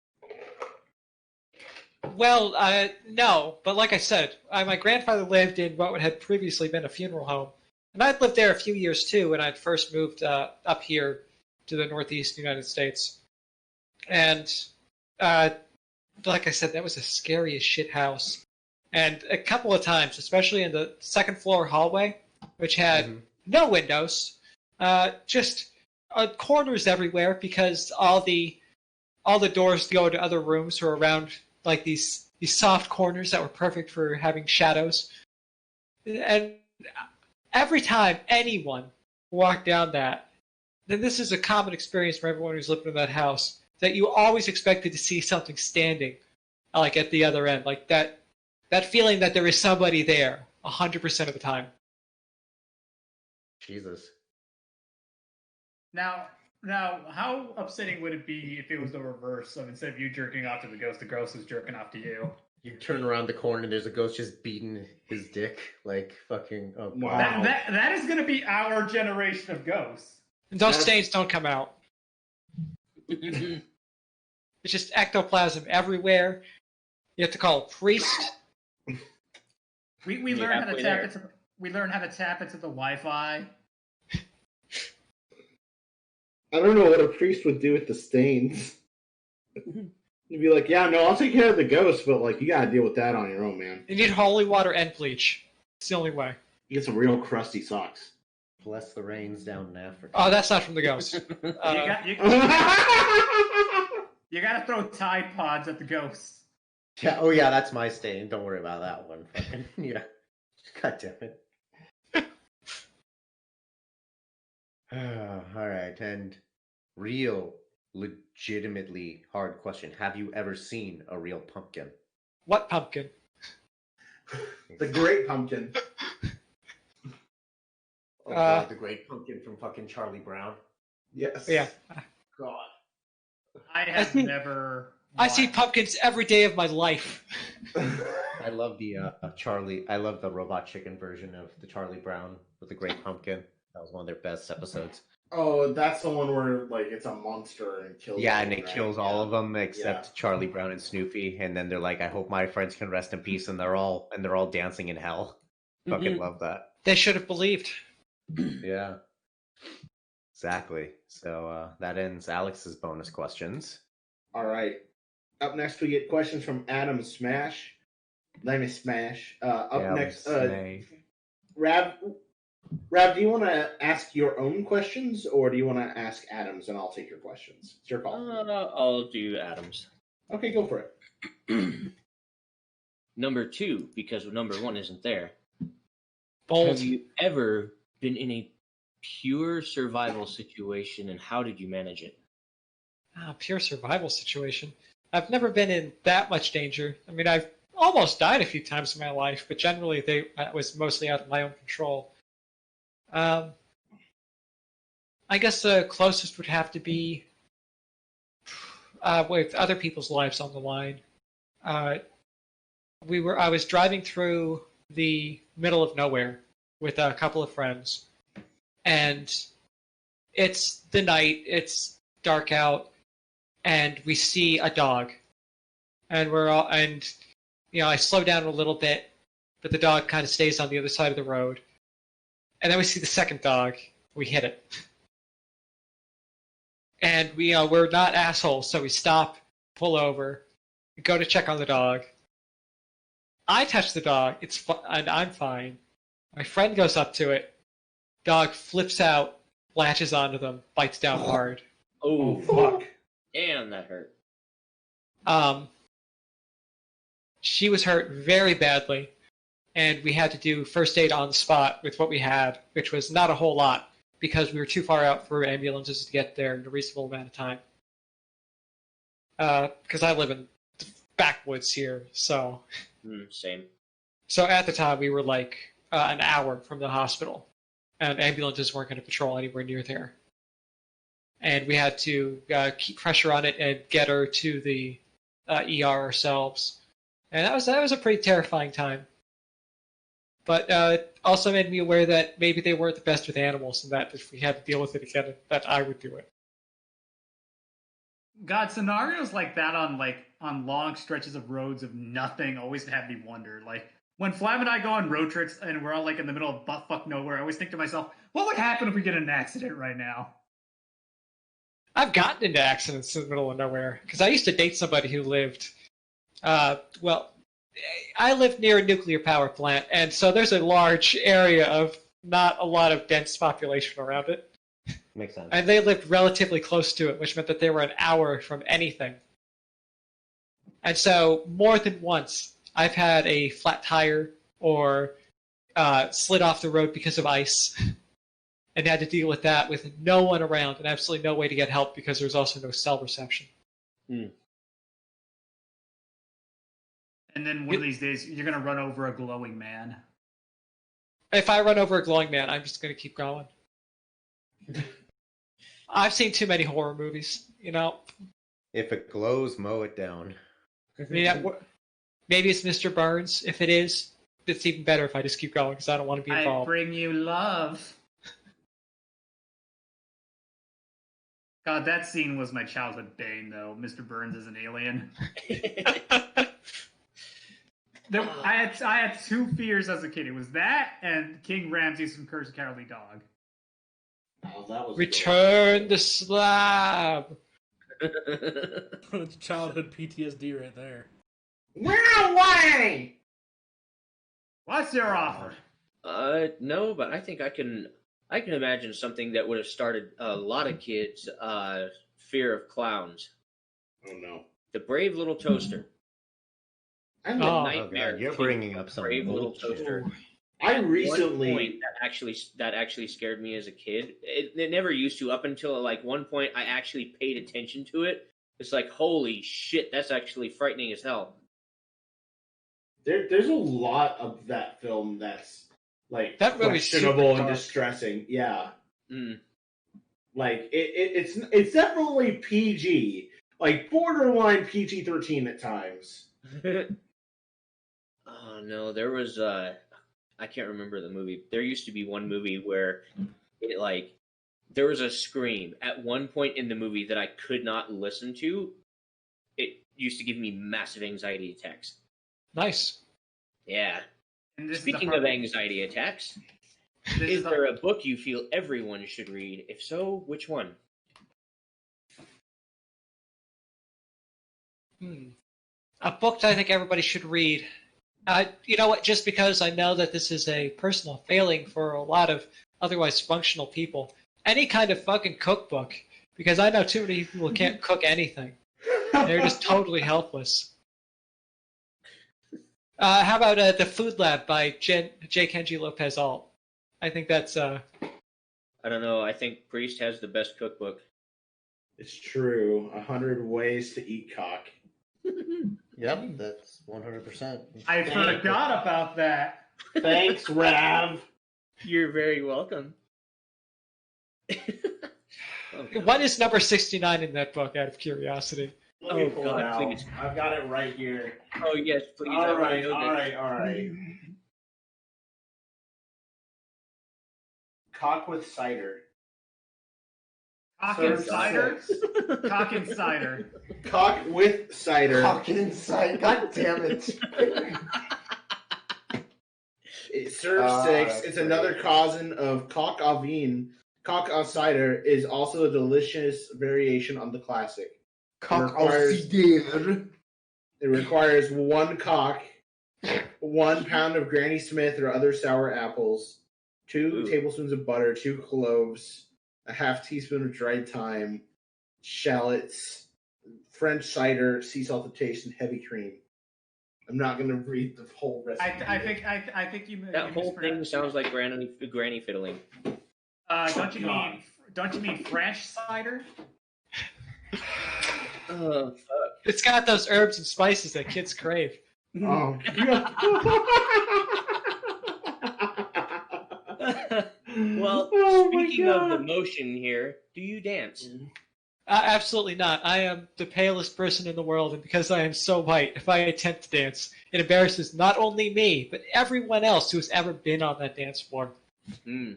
Well, no, but like I said, my grandfather lived in what had previously been a funeral home, and I'd lived there a few years too when I'd first moved up here to the Northeast United States. And like I said, that was a scary as shit house. And a couple of times, especially in the second floor hallway, which had no windows, just corners everywhere because all the doors go to other rooms were around like these soft corners that were perfect for having shadows. And every time anyone walked down that, then this is a common experience for everyone who's lived in that house, that you always expected to see something standing, like at the other end, like that feeling that there is somebody there 100% of the time. Jesus. Now, how upsetting would it be if it was the reverse of instead of you jerking off to the ghost is jerking off to you? You turn around the corner and there's a ghost just beating his dick, like fucking. Oh, wow. That is going to be our generation of ghosts. And those stains don't come out. It's just ectoplasm everywhere. You have to call a priest. We learn how to tap into. We learn how to tap into the Wi-Fi. I don't know what a priest would do with the stains. You'd be like, yeah, no, I'll take care of the ghost, but like, you gotta deal with that on your own, man. You need holy water and bleach. It's the only way. You get some real crusty socks. Bless the rains down in Africa. Oh, that's not from the ghost. You gotta throw Tide Pods at the ghosts. Yeah, oh yeah, that's my stain. Don't worry about that one. Fucking, yeah. God damn it. All right, and real, legitimately hard question. Have you ever seen a real pumpkin? What pumpkin? The Great Pumpkin. Oh God, the Great Pumpkin from fucking Charlie Brown. Yes. Yeah. God. I have never. I see pumpkins every day of my life. I love the I love the Robot Chicken version of the Charlie Brown with the Great Pumpkin. That was one of their best episodes. Oh, that's the one where like it's a monster and kills. Yeah, and them, it right? kills all of them except Charlie Brown and Snoopy, and then they're like, "I hope my friends can rest in peace," and they're all dancing in hell. Fucking love that. They should have believed. Yeah, exactly. So that ends Alex's bonus questions. All right. Up next, we get questions from Adam Smash. Name is Smash. Next, Rav, do you want to ask your own questions, or do you want to ask Adam's, and I'll take your questions? It's your call. I'll do Adams. Okay, go for it. Number 2, because number 1 isn't there. Bold. Have you ever been in a pure survival situation, and how did you manage it? Pure survival situation. I've never been in that much danger. I mean, I've almost died a few times in my life, but generally that was mostly out of my own control. I guess the closest would have to be with other people's lives on the line. I was driving through the middle of nowhere with a couple of friends, and it's the night, it's dark out, and we see a dog, and I slow down a little bit, but the dog kind of stays on the other side of the road, and then we see the second dog, we hit it. And we're not assholes, so we stop, pull over, we go to check on the dog. I touch the dog, and I'm fine. My friend goes up to it, dog flips out, latches onto them, bites down hard. Oh, fuck. Damn, that hurt. She was hurt very badly, and we had to do first aid on the spot with what we had, which was not a whole lot, because we were too far out for ambulances to get there in a reasonable amount of time. Because I live in the backwoods here, so... Same. So at the time, we were like an hour from the hospital, and ambulances weren't going to patrol anywhere near there. And we had to keep pressure on it and get her to the ER ourselves. And that was a pretty terrifying time. But it also made me aware that maybe they weren't the best with animals, and that if we had to deal with it again, that I would do it. God, scenarios like that on long stretches of roads of nothing always have me wonder. Like when Flav and I go on road trips and we're all like in the middle of buttfuck nowhere, I always think to myself, what would happen if we get in an accident right now? I've gotten into accidents in the middle of nowhere because I used to date somebody who lived. I lived near a nuclear power plant, and so there's a large area of not a lot of dense population around it. Makes sense. And they lived relatively close to it, which meant that they were an hour from anything. And so, more than once, I've had a flat tire or slid off the road because of ice and had to deal with that with no one around and absolutely no way to get help because there's also no cell reception. And then one of these days, you're going to run over a glowing man. If I run over a glowing man, I'm just going to keep going. I've seen too many horror movies, you know. If it glows, mow it down. Maybe it's Mr. Burns. If it is, it's even better if I just keep going because I don't want to be involved. I bring you love. God, that scene was my childhood bane, though. Mr. Burns as an alien. I had two fears as a kid. It was that and King Ramses from Curse of the Cowardly Dog. Oh, that was Return the slab. That's childhood PTSD right there. We're away! What's your offer? No, but I think I can imagine something that would have started a lot of kids' fear of clowns. Oh no! The Brave Little Toaster. I'm The a nightmare. God, you're bringing up some Brave Little bullshit. Toaster. I One recently point that actually scared me as a kid. It never used to up until like one point I actually paid attention to it. It's like, holy shit, that's actually frightening as hell. there's a lot of that film that's like That movie's questionable super and dark. distressing. Yeah, Mm. like it's definitely PG, like borderline PG-13 at times. Oh no, there was I can't remember the movie. There used to be one movie where it there was a scream at one point in the movie that I could not listen to. It used to give me massive anxiety attacks. Nice. Yeah. And this Speaking of anxiety attacks, is there a book you feel everyone should read? If so, which one? A book that I think everybody should read. You know what? Just because I know that this is a personal failing for a lot of otherwise functional people, any kind of fucking cookbook, because I know too many people who can't cook anything. They're just totally helpless. How about The Food Lab by J. Kenji Lopez Alt? I think that's... I don't know. I think Priest has the best cookbook. It's true. 100 ways to eat cock. Yep, that's 100%. I forgot about that. Thanks, Rav. You're very welcome. What is number 69 in that book, out of curiosity? Let me Oh, pull God, it out. please. I've got it right here. Oh, yes, please. All right. Cock with cider. Cock Serve and cider? six. Cock and cider. Cock with cider. Cock inside. God damn it. It serves 6. that's It's another great. cousin of coq au vin. Coq au cider is also a delicious variation on the classic. Cock requires- cider. It requires 1 cock, 1 pound of Granny Smith or other sour apples, 2 Ooh. tablespoons of butter, 2 cloves, a half teaspoon of dried thyme, shallots, French cider, sea salt to taste, and heavy cream. I'm not going to read the whole recipe. I think you. That you whole thing mispronounced- sounds like granny fiddling. Don't you mean French cider? Oh, fuck. It's got those herbs and spices that kids crave. Oh, Well, Oh my speaking of the God. motion here, do you dance? Absolutely not. I am the palest person in the world, and because I am so white, if I attempt to dance, it embarrasses not only me, but everyone else who has ever been on that dance floor. Hmm.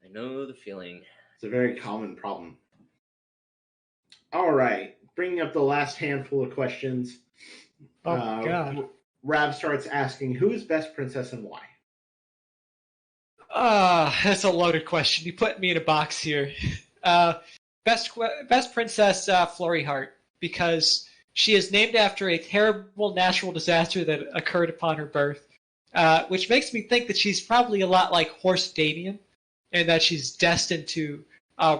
I know the feeling. It's a very common problem. All right, bringing up the last handful of questions. Oh, God. Rav starts asking, who is best princess and why? That's a loaded question. You put me in a box here. Best princess, Florrie Hart, because she is named after a terrible natural disaster that occurred upon her birth, which makes me think that she's probably a lot like Horse Damien, and that she's destined to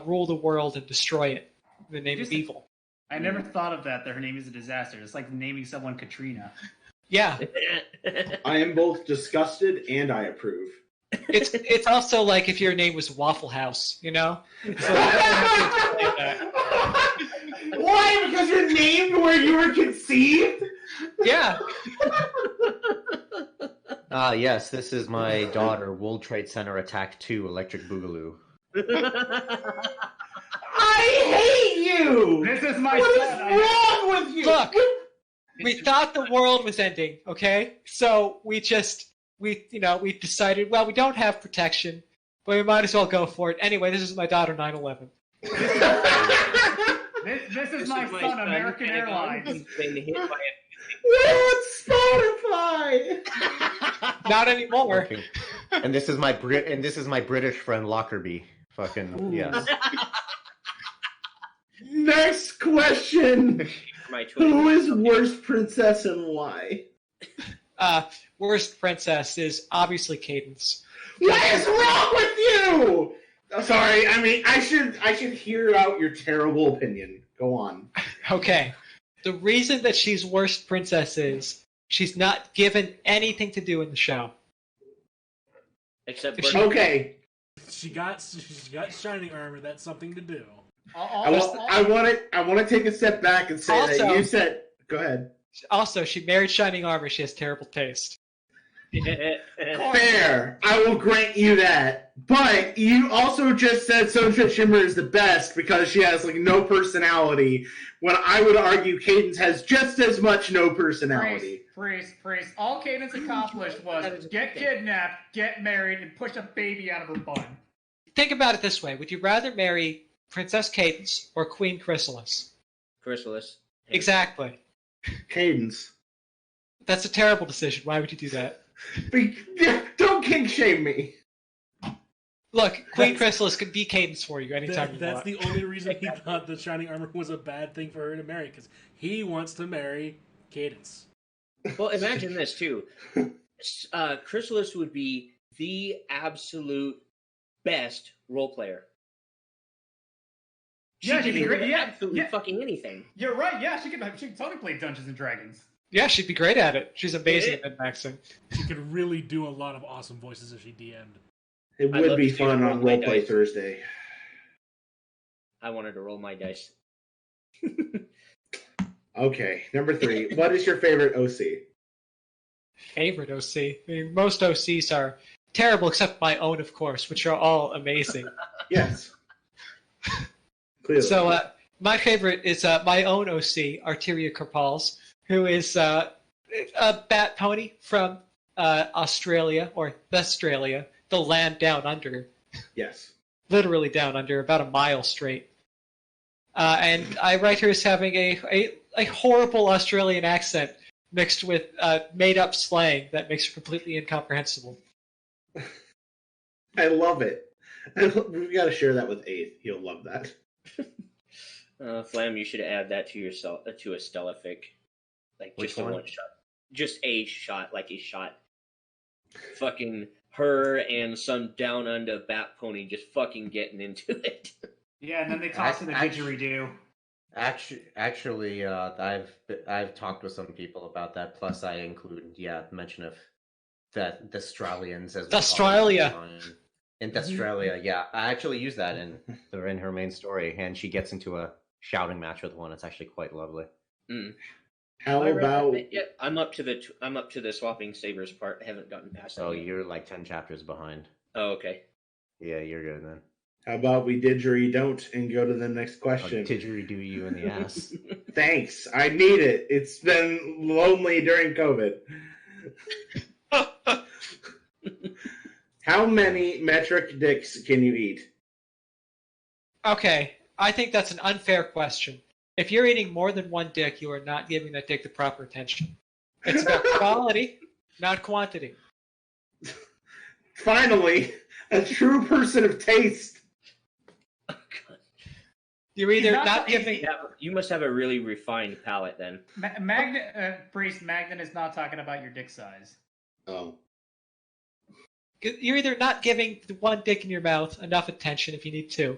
rule the world and destroy it in the name of evil. I never thought of that. That her name is a disaster. It's like naming someone Katrina. Yeah, I am both disgusted and I approve. it's also like if your name was Waffle House, you know? So I don't have to explain that. Why? Because you're named where you were conceived? Yeah. Yes, this is my daughter, World Trade Center Attack 2, Electric Boogaloo. I hate you! This is my What son. is wrong with you? Look, we thought the world was ending, okay? So we decided, well, we don't have protection, but we might as well go for it. Anyway, this is my daughter, 9/11. This is my son, American Airlines. He's been hit by We're on Spotify! Not anymore. Fucking- And this is my British friend Lockerbie. Fucking yes. Next question. my Twitter. Who is worst princess and why? Worst princess is obviously Cadence. What is wrong with you? I'm sorry, I mean, I should hear out your terrible opinion. Go on. Okay. The reason that she's worst princess is she's not given anything to do in the show. Except Okay. She's got shining armor. That's something to do. I want to take a step back and say that Also- you said. Go ahead. Also, she married Shining Armor. She has terrible taste. Fair. I will grant you that. But you also just said Soja Shimmer is the best because she has like no personality. When I would argue Cadence has just as much no personality. Priest. All Cadence accomplished was get kidnapped, get married, and push a baby out of her bun. Think about it this way. Would you rather marry Princess Cadence or Queen Chrysalis? Chrysalis. Exactly. Cadence. That's a terrible decision. Why would you do that? Don't kink shame me. Look, Queen Chrysalis could be Cadence for you anytime you That's want. the only reason he thought the shining armor was a bad thing for her to marry, because he wants to marry Cadence. Well, imagine this too. Chrysalis would be the absolute best role player. She Yeah, could she'd be do great. Yeah, absolutely yeah. fucking anything. You're right. Yeah, she could totally play Dungeons and Dragons. Yeah, she'd be great at it. She's amazing at min-maxing. She could really do a lot of awesome voices if she DM'd. It I'd would love be to see her fun roll on my Roleplay dice. Thursday. I wanted to roll my dice. Okay, number 3. What is your favorite OC? Favorite OC? I mean, most OCs are terrible, except my own, of course, which are all amazing. Yes. Clearly. So, my favorite is my own OC, Arteria Corpals, who is a bat pony from Australia, or Australia, the land down under. Yes. Literally down under, about a mile straight. And I write her as having a horrible Australian accent mixed with made-up slang that makes her completely incomprehensible. I love it. We've got to share that with Eighth. He'll love that. Flam, you should add that to your to a Stellafic. Like, Which just a one? one shot. Just a shot, like a shot. Fucking her and some down under bat pony just fucking getting into it. Yeah, and then they toss in the didgeridoo. Actually, I've talked with some people about that. Plus, I include mention of the Australians as we call them. Australia. In Australia, yeah, I actually use that in her main story, and she gets into a shouting match with one. It's actually quite lovely. Mm. How about... Yeah, I'm up to the swapping sabers part. I haven't gotten past that. So yet. you're like 10 chapters behind. Oh, okay. Yeah, you're good then. How about we don't and go to the next question? I'll didgeridoo you in the ass. Thanks. I need it. It's been lonely during COVID. How many metric dicks can you eat? Okay, I think that's an unfair question. If you're eating more than one dick, you are not giving that dick the proper attention. It's about quality, not quantity. Finally, a true person of taste. You're either not giving... You must have a really refined palate then. Priest, Magnet is not talking about your dick size. Oh. You're either not giving the one dick in your mouth enough attention if you need to,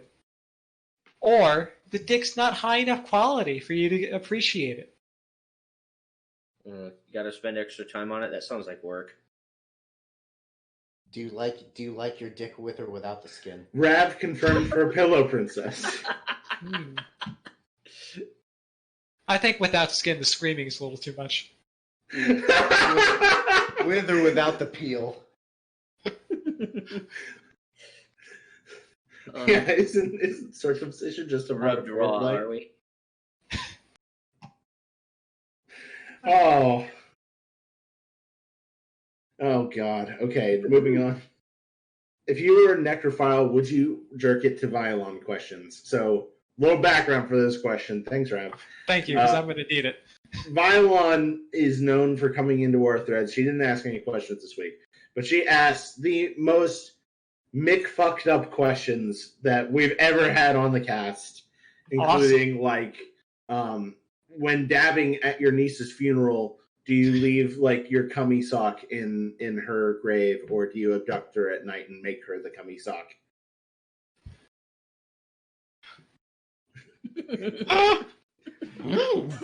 or the dick's not high enough quality for you to appreciate it. You gotta spend extra time on it? That sounds like work. Do you like your dick with or without the skin? Rav confirmed for Pillow Princess. I think without skin, the screaming is a little too much. With or without the peel? Yeah, isn't circumcision just a Rub draw, like? are we? Oh. Oh, God. Okay, moving on. If you were a necrophile, would you jerk it to Violon questions? So, little background for this question. Thanks, Rav. Thank you, because I'm going to need it. Violon is known for coming into our threads. She didn't ask any questions this week, but she asked the most Mick fucked up questions that we've ever had on the cast, including when dabbing at your niece's funeral, do you leave like your cummy sock in her grave, or do you abduct her at night and make her the cummy sock?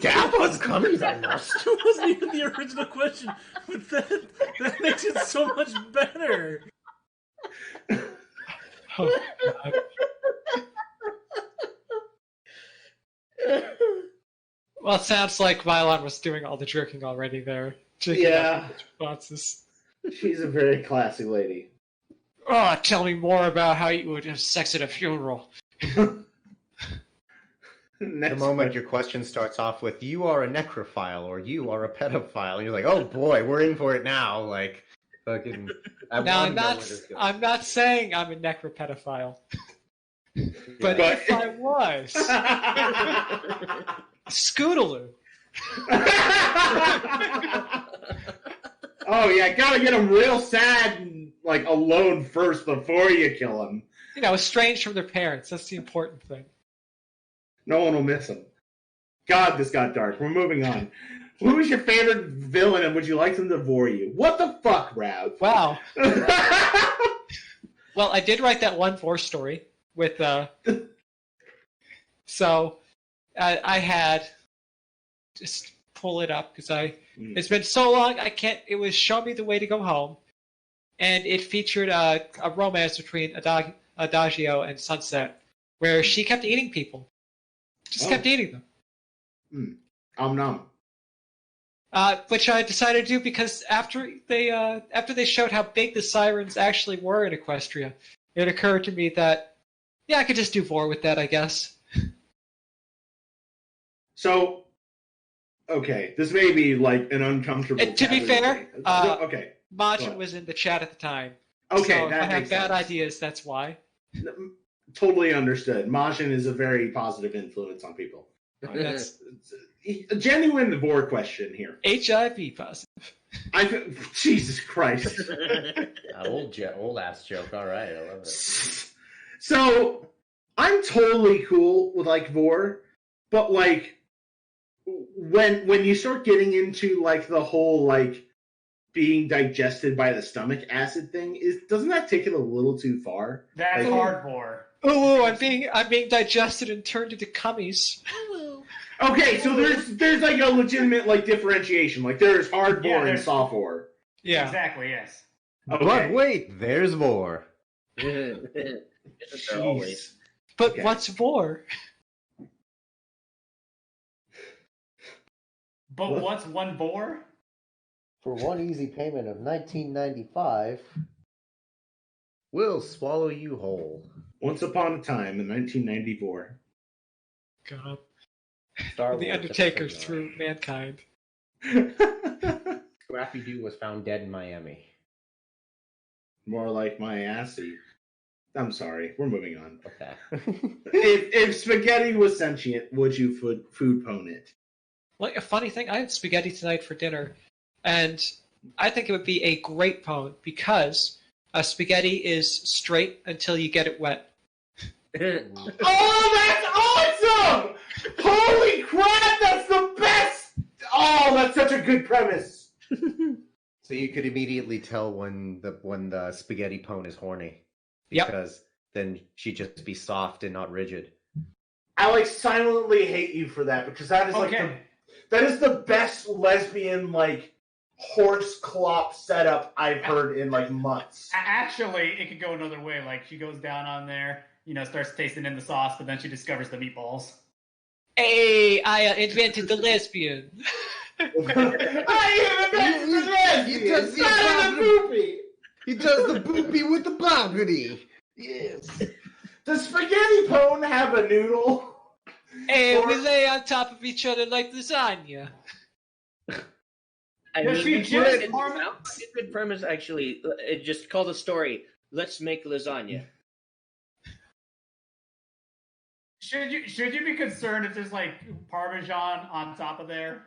Dab was coming that must. It wasn't even the original question, but that makes it so much better. Oh, God. Well, it sounds like Violon was doing all the jerking already there. Yeah. Responses. She's a very classy lady. Oh, tell me more about how you would have sex at a funeral. The moment your question starts off with "you are a necrophile" or "you are a pedophile," and you're like, "Oh boy, we're in for it now!" Like, fucking. Now, I'm not saying I'm a necropedophile, but if I was, Scootaloo. Oh yeah, gotta get them real sad and like alone first before you kill them. You know, estranged from their parents. That's the important thing. No one will miss them. God, this got dark. We're moving on. Who is your favorite villain, and would you like them to devour you? What the fuck, Rav? Wow. Well, I did write that one Vor story with. So, I had just pull it up because it's been so long. I can't. It was Show Me the Way to Go Home, and it featured a romance between Adagio and Sunset, where she kept eating people, just kept eating them. Nom. Which I decided to do because after they showed how big the sirens actually were in Equestria, it occurred to me that I could just do Vor with that, I guess. So, okay, this may be like an uncomfortable. And to be fair, okay, Majin was in the chat at the time. Okay, so if that I have makes bad sense. ideas, that's why. Totally understood. Majin is a very positive influence on people. That's A genuine Vor question here. HIV positive. Jesus Christ. Old ass joke. All right, I love it. So I'm totally cool with like Vor, but like when you start getting into like the whole like being digested by the stomach acid thing, doesn't that take it a little too far? That's Like, hard Vor. Oh, I'm being digested and turned into cummies. Okay, so there's like a legitimate like differentiation. Like there's hard Vor and there's- soft Vor. Yeah. Exactly, yes. Okay. But wait, there's more. Isn't there always? But Okay. what's Vor? But What? what's one Vor? For one easy payment of $19.95, We'll swallow you whole. Once upon a time in 1994. God. Star The Wars Undertaker's episode through mankind. 9. Scrappy Doo was found dead in Miami. More like my assy. I'm sorry, we're moving on. Okay. If spaghetti was sentient, would you food pwn it? Like a funny thing, I had spaghetti tonight for dinner, and I think it would be a great pone because spaghetti is straight until you get it wet. Oh, that's awesome! Holy crap, that's the best! Oh, that's such a good premise. So you could immediately tell when the spaghetti pone is horny. Yep. Because then she'd just be soft and not rigid. I like silently hate you for that because that is like that is the best lesbian like horse clop setup I've heard in like months. Actually, it could go another way. Like, she goes down on there, starts tasting in the sauce, but then she discovers the meatballs. Hey, I invented the lesbian. I even the lesbian. He does the Not in the movie. He does the boopy with the bobbity. Yes. Does spaghetti pone have a noodle? Hey, we lay on top of each other like lasagna. I Does mean, she just it's a good premise, actually. It just called a story. Let's make lasagna. Should you be concerned if there's like Parmesan on top of there?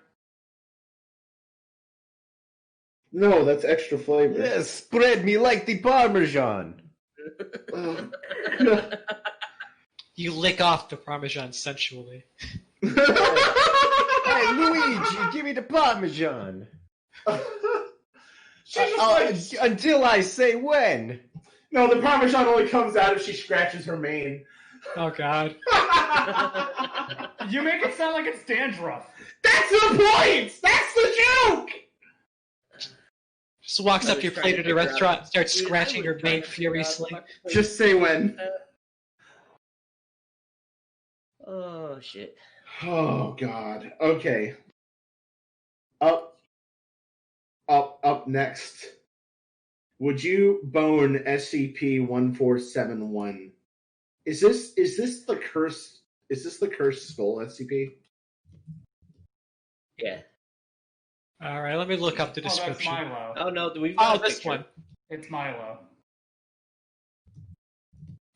No, that's extra flavor. Yes, spread me like the Parmesan. You lick off the Parmesan sensually. Hey, Luigi, give me the Parmesan. She just like, Until I say when. no, the Parmesan only comes out if she scratches her mane. Oh, God. You make it sound like it's dandruff. That's the point! That's the joke! Just walks I up was to your trying plate to at a figure out- restaurant and starts Dude, I scratching was her trying mane to figure out furiously. what- Just say when. Oh, shit. Oh, God. Okay. Up next. Would you bone SCP-1471? Is this the curse? Is this the cursed skull SCP? Yeah. All right, let me look up the Oh, that's description. Milo. Oh, no, we've Oh, got a this picture. one. It's Milo.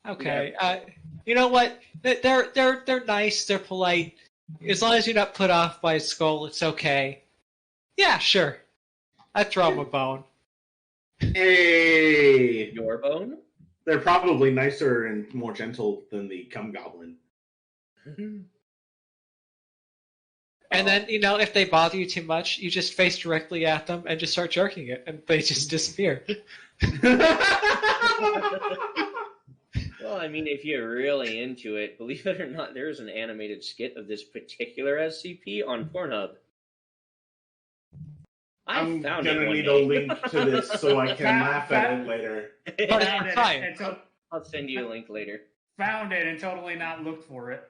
Okay. You know what? They're nice. They're polite. As long as you're not put off by a skull, it's okay. Yeah, sure. I'd throw him a bone. Hey! Your bone? They're probably nicer and more gentle than the cum goblin. And then, if they bother you too much, you just face directly at them and just start jerking it, and they just disappear. Well, I mean, if you're really into it, believe it or not, there's an animated skit of this particular SCP on Pornhub. I'm found gonna it one need day. a link to this so I can laugh at it later. But Found it's it fine. and I'll send you a link later. found it and totally not looked for it.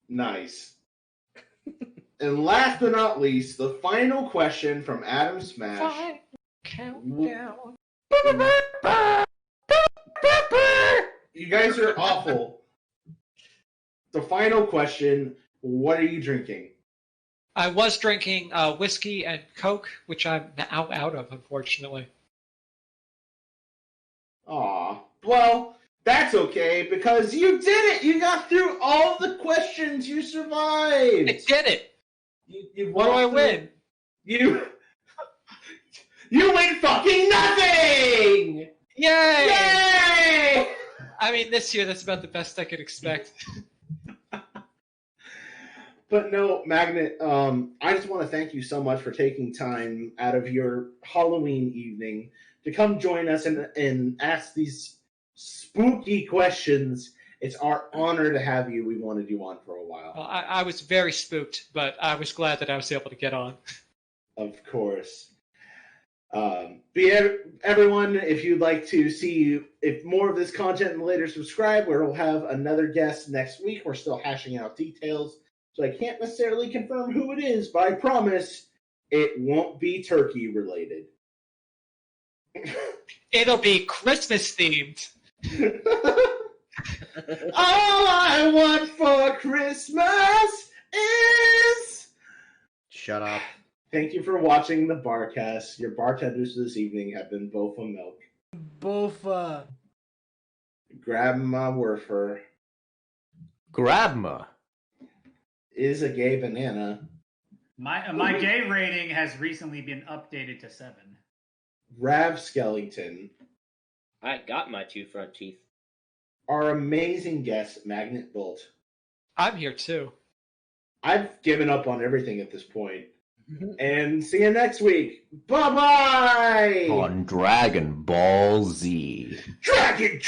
Nice. And last but not least, the final question from Adam Smash. Fine. Countdown. You guys are awful. The final question, what are you drinking? I was drinking whiskey and Coke, which I'm now out of, unfortunately. Aw. Well, that's okay, because you did it! You got through all the questions! You survived! I did it! You What do I win? You win fucking nothing! Yay! Yay! I mean, this year, that's about the best I could expect. But no, Magnet, I just want to thank you so much for taking time out of your Halloween evening to come join us and ask these spooky questions. It's our honor to have you. We wanted you on for a while. Well, I was very spooked, but I was glad that I was able to get on. Of course. Everyone, if you'd like to see if more of this content and later, subscribe. We'll have another guest next week. We're still hashing out details, so I can't necessarily confirm who it is, but I promise it won't be turkey related. It'll be Christmas themed. All I want for Christmas is... Shut up. Thank you for watching the Barcast. Your bartenders this evening have been Bofa Milk, Bofa. Grandma Werfer, Grabma. is a gay banana, My gay rating has recently been updated to 7. Rav Skellington, I got my 2 front teeth. our amazing guest, MagnetBolt. I'm here too. I've given up on everything at this point. And see you next week. Bye-bye! On Dragon Ball Z. Dragon!